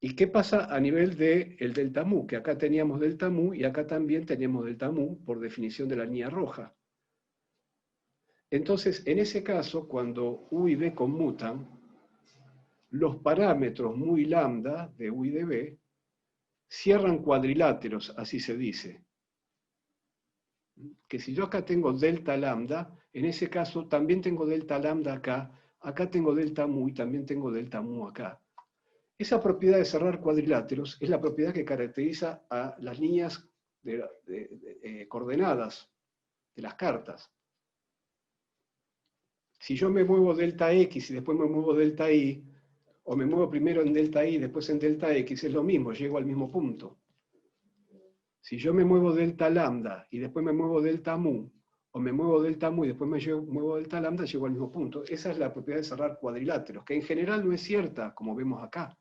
¿Y qué pasa a nivel del delta mu? Que acá teníamos delta mu y acá también teníamos delta mu por definición de la línea roja. Entonces, en ese caso, cuando U y B conmutan, los parámetros mu y lambda de U y de B cierran cuadriláteros, así se dice. Que si yo acá tengo delta lambda, en ese caso también tengo delta lambda acá acá tengo delta mu y también tengo delta mu acá. Esa propiedad de cerrar cuadriláteros es la propiedad que caracteriza a las líneas coordenadas de las cartas. Si yo me muevo delta x y después me muevo delta y, o me muevo primero en delta y después en delta x, es lo mismo, llego al mismo punto. Si yo me muevo delta lambda y después me muevo delta mu, o me muevo delta mu y después me muevo delta lambda, llego al mismo punto. Esa es la propiedad de cerrar cuadriláteros, que en general no es cierta, como vemos acá.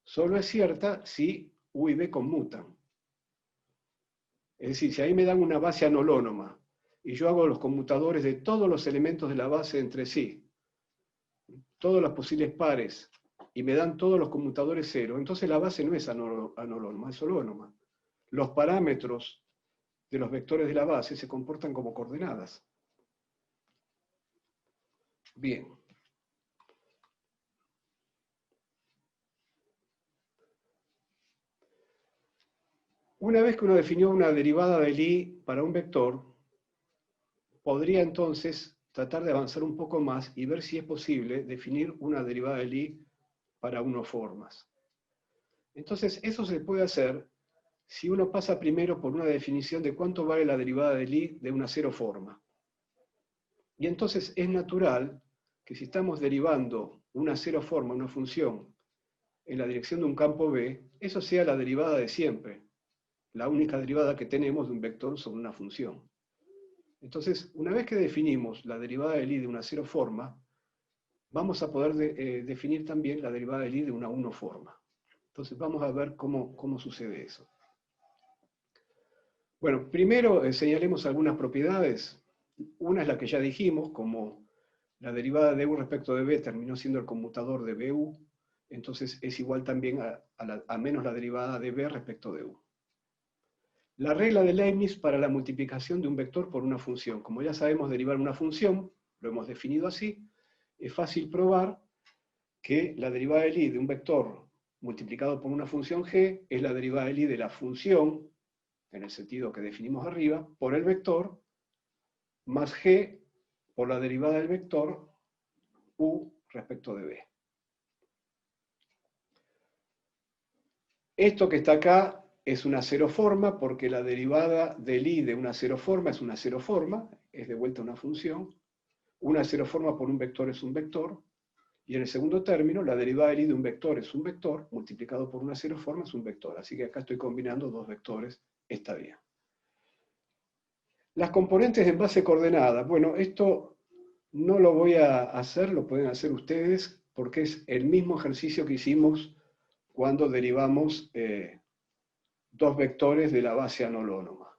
Solo es cierta si u y b conmutan. Es decir, si ahí me dan una base anolonoma y yo hago los conmutadores de todos los elementos de la base entre sí, todos los posibles pares, y me dan todos los conmutadores cero, entonces la base no es anolonoma, es holónoma. Los parámetros de los vectores de la base se comportan como coordenadas. Bien. Una vez que uno definió una derivada del i para un vector, podría entonces tratar de avanzar un poco más y ver si es posible definir una derivada del i para unoformas. Entonces, eso se puede hacer si uno pasa primero por una definición de cuánto vale la derivada del i de una cero forma. Y entonces es natural que si estamos derivando una cero forma, una función, en la dirección de un campo B, eso sea la derivada de siempre, la única derivada que tenemos de un vector sobre una función. Entonces, una vez que definimos la derivada del i de una cero forma, vamos a poder definir también la derivada del i de una uno forma. Entonces vamos a ver cómo sucede eso. Bueno, primero señalemos algunas propiedades. Una es la que ya dijimos, como la derivada de u respecto de b terminó siendo el conmutador de bu, entonces es igual también a menos la derivada de b respecto de u. La regla de Leibniz para la multiplicación de un vector por una función. Como ya sabemos derivar una función, lo hemos definido así, es fácil probar que la derivada del i de un vector multiplicado por una función g es la derivada del i de la función, en el sentido que definimos arriba, por el vector, más g por la derivada del vector u respecto de b. Esto que está acá es una cero forma porque la derivada del i de una cero forma es una cero forma, es de vuelta una función. Una cero forma por un vector es un vector. Y en el segundo término, la derivada del i de un vector es un vector, multiplicado por una cero forma es un vector. Así que acá estoy combinando dos vectores, está bien. Las componentes en base coordenada. Bueno, esto no lo voy a hacer, lo pueden hacer ustedes, porque es el mismo ejercicio que hicimos cuando derivamos dos vectores de la base anolonoma.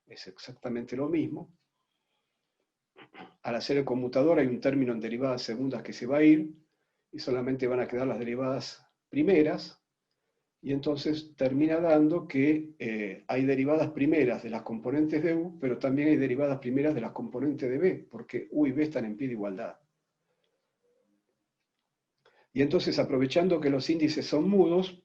Es exactamente lo mismo. Al hacer el conmutador hay un término en derivadas segundas que se va a ir, y solamente van a quedar las derivadas primeras, y entonces termina dando que hay derivadas primeras de las componentes de u, pero también hay derivadas primeras de las componentes de b, porque u y b están en pie de igualdad. Y entonces, aprovechando que los índices son mudos,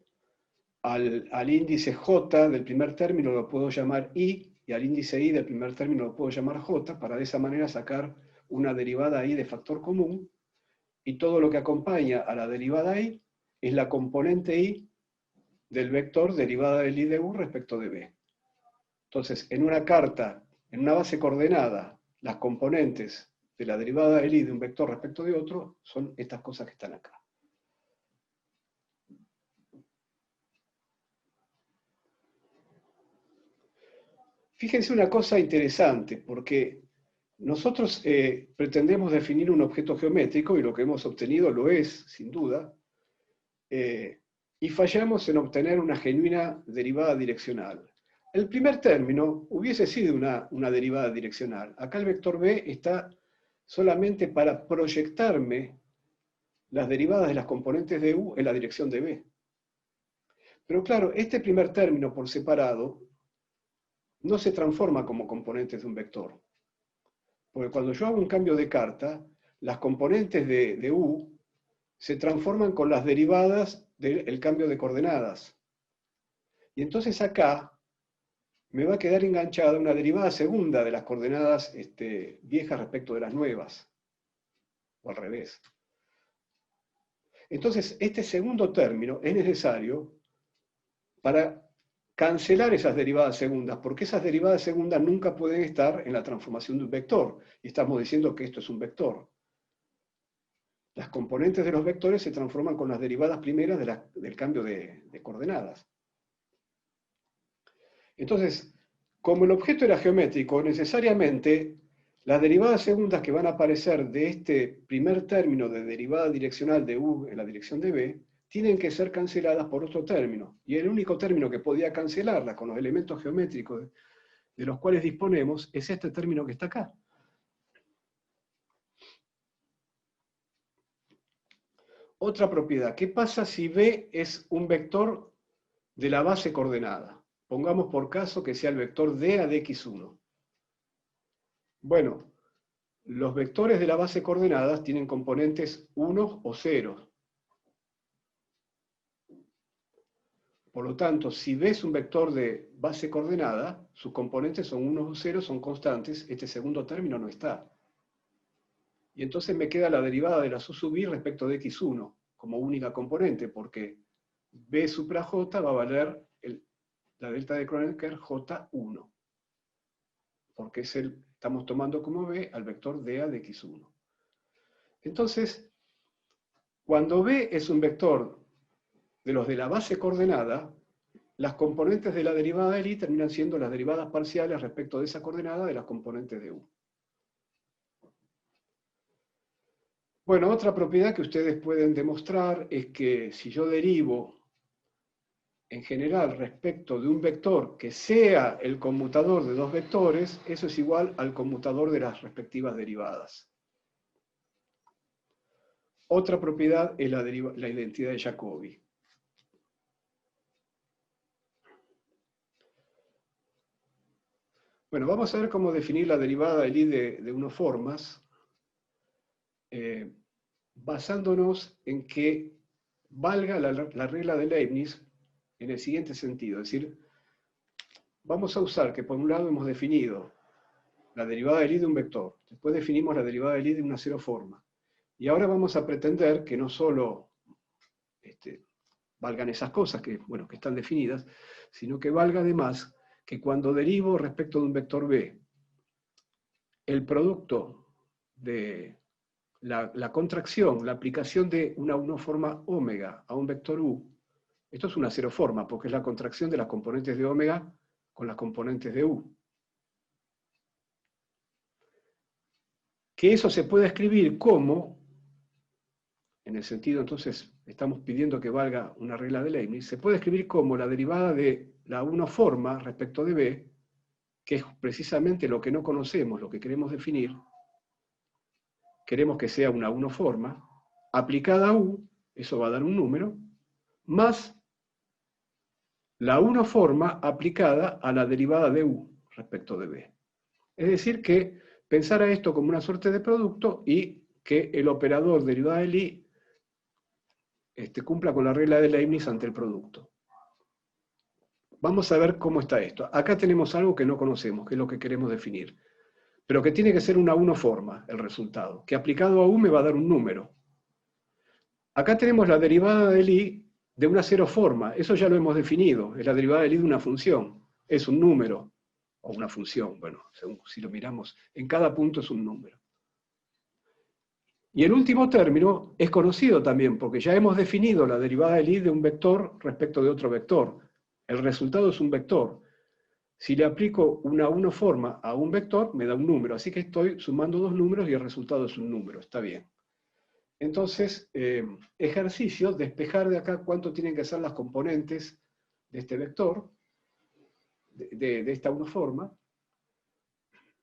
al índice j del primer término lo puedo llamar i, y al índice i del primer término lo puedo llamar j, para de esa manera sacar una derivada i de factor común, y todo lo que acompaña a la derivada i es la componente i del vector derivada del i de u respecto de b. Entonces, en una carta, en una base coordenada, las componentes de la derivada del i de un vector respecto de otro son estas cosas que están acá. Fíjense una cosa interesante, porque nosotros pretendemos definir un objeto geométrico, y lo que hemos obtenido lo es, sin duda, y fallamos en obtener una genuina derivada direccional. El primer término hubiese sido una derivada direccional. Acá el vector b está solamente para proyectarme las derivadas de las componentes de u en la dirección de b. Pero claro, este primer término por separado no se transforma como componentes de un vector. Porque cuando yo hago un cambio de carta, las componentes de u se transforman con las derivadas del cambio de coordenadas. Y entonces acá me va a quedar enganchada una derivada segunda de las coordenadas viejas respecto de las nuevas. o al revés. Entonces, este segundo término es necesario para cancelar esas derivadas segundas, porque esas derivadas segundas nunca pueden estar en la transformación de un vector. Y estamos diciendo que esto es un vector. Las componentes de los vectores se transforman con las derivadas primeras del cambio de coordenadas. Entonces, como el objeto era geométrico, necesariamente las derivadas segundas que van a aparecer de este primer término de derivada direccional de u en la dirección de b, tienen que ser canceladas por otro término. Y el único término que podía cancelarlas con los elementos geométricos de los cuales disponemos es este término que está acá. Otra propiedad, ¿qué pasa si b es un vector de la base coordenada? Pongamos por caso que sea el vector d de x1. Bueno, los vectores de la base coordenadas tienen componentes 1 o 0. Por lo tanto, si b es un vector de base coordenada, sus componentes son 1 o 0, son constantes, este segundo término no está. Y entonces me queda la derivada de la su sub i respecto de x1 como única componente, porque b supra j va a valer la delta de Kronecker j1, porque estamos tomando como b al vector dA de x1. Entonces, cuando b es un vector de los de la base coordenada, las componentes de la derivada del i terminan siendo las derivadas parciales respecto de esa coordenada de las componentes de u. Bueno, otra propiedad que ustedes pueden demostrar es que si yo derivo en general respecto de un vector que sea el conmutador de dos vectores, eso es igual al conmutador de las respectivas derivadas. Otra propiedad es la identidad de Jacobi. Bueno, vamos a ver cómo definir la derivada del i de unas formas, basándonos en que valga la regla de Leibniz en el siguiente sentido. Es decir, vamos a usar que por un lado hemos definido la derivada del i de un vector, después definimos la derivada del i de una cero forma, y ahora vamos a pretender que no solo valgan esas cosas que están definidas, sino que valga además que cuando derivo respecto de un vector b, el producto de la contracción, la aplicación de una unoforma omega a un vector u, esto es una cero forma, porque es la contracción de las componentes de omega con las componentes de u. Que eso se puede escribir como, en el sentido entonces, estamos pidiendo que valga una regla de Leibniz, se puede escribir como la derivada de la unoforma respecto de b, que es precisamente lo que no conocemos, lo que queremos definir. Queremos que sea una unoforma, aplicada a u, eso va a dar un número, más la unoforma aplicada a la derivada de u respecto de b. Es decir, que pensar a esto como una suerte de producto y que el operador derivada del i cumpla con la regla de Leibniz ante el producto. Vamos a ver cómo está esto. Acá tenemos algo que no conocemos, que es lo que queremos definir, pero que tiene que ser una unoforma el resultado, que aplicado a u me va a dar un número. Acá tenemos la derivada del i de una cero forma, eso ya lo hemos definido, es la derivada del i de una función, es un número, o una función, bueno, según si lo miramos, en cada punto es un número. Y el último término es conocido también, porque ya hemos definido la derivada del i de un vector respecto de otro vector. El resultado es un vector. Si le aplico una unoforma a un vector, me da un número. Así que estoy sumando dos números y el resultado es un número. Está bien. Entonces, ejercicio, despejar de acá cuánto tienen que ser las componentes de este vector, de esta unoforma,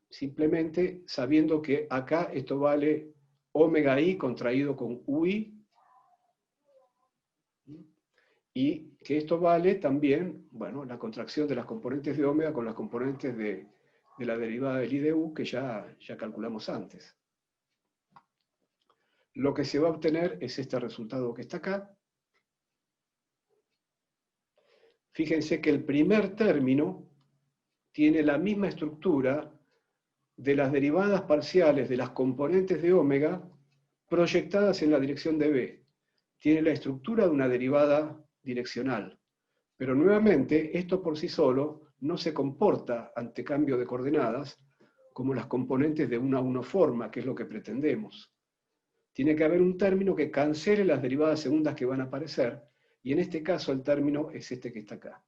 simplemente sabiendo que acá esto vale omega i contraído con ui, y que esto vale también, bueno, la contracción de las componentes de omega con las componentes de la derivada del i de u que ya calculamos antes. Lo que se va a obtener es este resultado que está acá. Fíjense que el primer término tiene la misma estructura de las derivadas parciales de las componentes de omega proyectadas en la dirección de B. Tiene la estructura de una derivada direccional. Pero nuevamente, esto por sí solo no se comporta ante cambio de coordenadas como las componentes de una unoforma, que es lo que pretendemos. Tiene que haber un término que cancele las derivadas segundas que van a aparecer, y en este caso el término es este que está acá.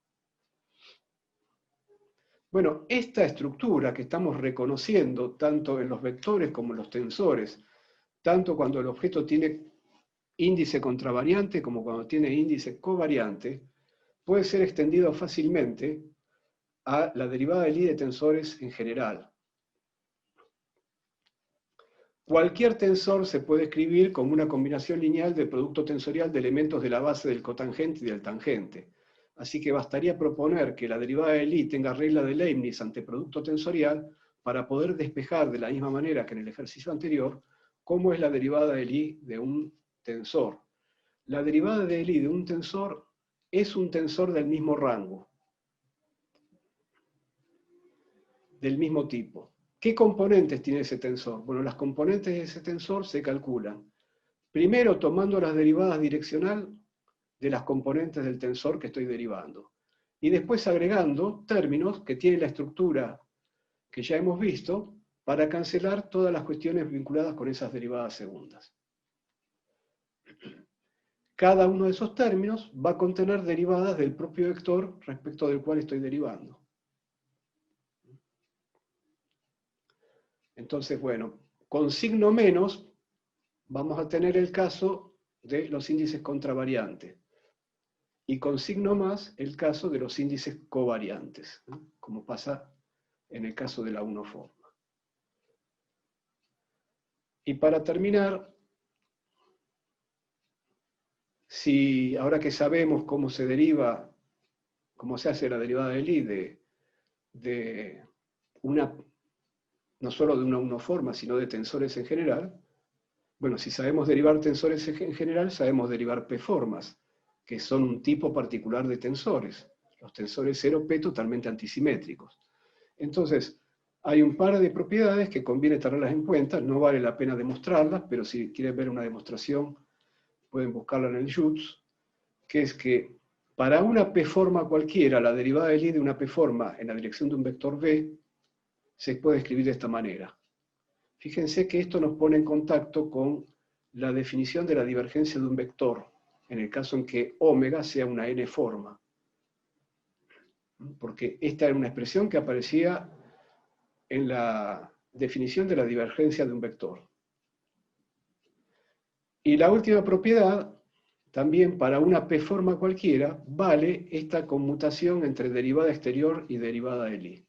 Bueno, esta estructura que estamos reconociendo tanto en los vectores como en los tensores, tanto cuando el objeto tiene índice contravariante como cuando tiene índice covariante, puede ser extendido fácilmente a la derivada del I de tensores en general. Cualquier tensor se puede escribir como una combinación lineal del producto tensorial de elementos de la base del cotangente y del tangente. Así que bastaría proponer que la derivada del I tenga regla de Leibniz ante producto tensorial para poder despejar de la misma manera que en el ejercicio anterior cómo es la derivada del I de un tensor. La derivada del I de un tensor es un tensor del mismo rango, del mismo tipo. ¿Qué componentes tiene ese tensor? Bueno, las componentes de ese tensor se calculan primero tomando las derivadas direccional de las componentes del tensor que estoy derivando, y después agregando términos que tienen la estructura que ya hemos visto para cancelar todas las cuestiones vinculadas con esas derivadas segundas. Cada uno de esos términos va a contener derivadas del propio vector respecto del cual estoy derivando. Entonces, bueno, con signo menos vamos a tener el caso de los índices contravariantes. Y con signo más el caso de los índices covariantes, ¿no? Como pasa en el caso de la unoforma. Y para terminar, si ahora que sabemos cómo se deriva, cómo se hace la derivada del I de una, no solo de una unoforma, sino de tensores en general, bueno, si sabemos derivar tensores en general, sabemos derivar P-formas, que son un tipo particular de tensores, los tensores 0P totalmente antisimétricos. Entonces, hay un par de propiedades que conviene tenerlas en cuenta, no vale la pena demostrarlas, pero si quieren ver una demostración, pueden buscarla en el JUTS, que es que para una P-forma cualquiera, la derivada del I de una P-forma en la dirección de un vector B, se puede escribir de esta manera. Fíjense que esto nos pone en contacto con la definición de la divergencia de un vector, en el caso en que omega sea una n-forma. Porque esta era una expresión que aparecía en la definición de la divergencia de un vector. Y la última propiedad, también para una P-forma cualquiera, vale esta conmutación entre derivada exterior y derivada del I.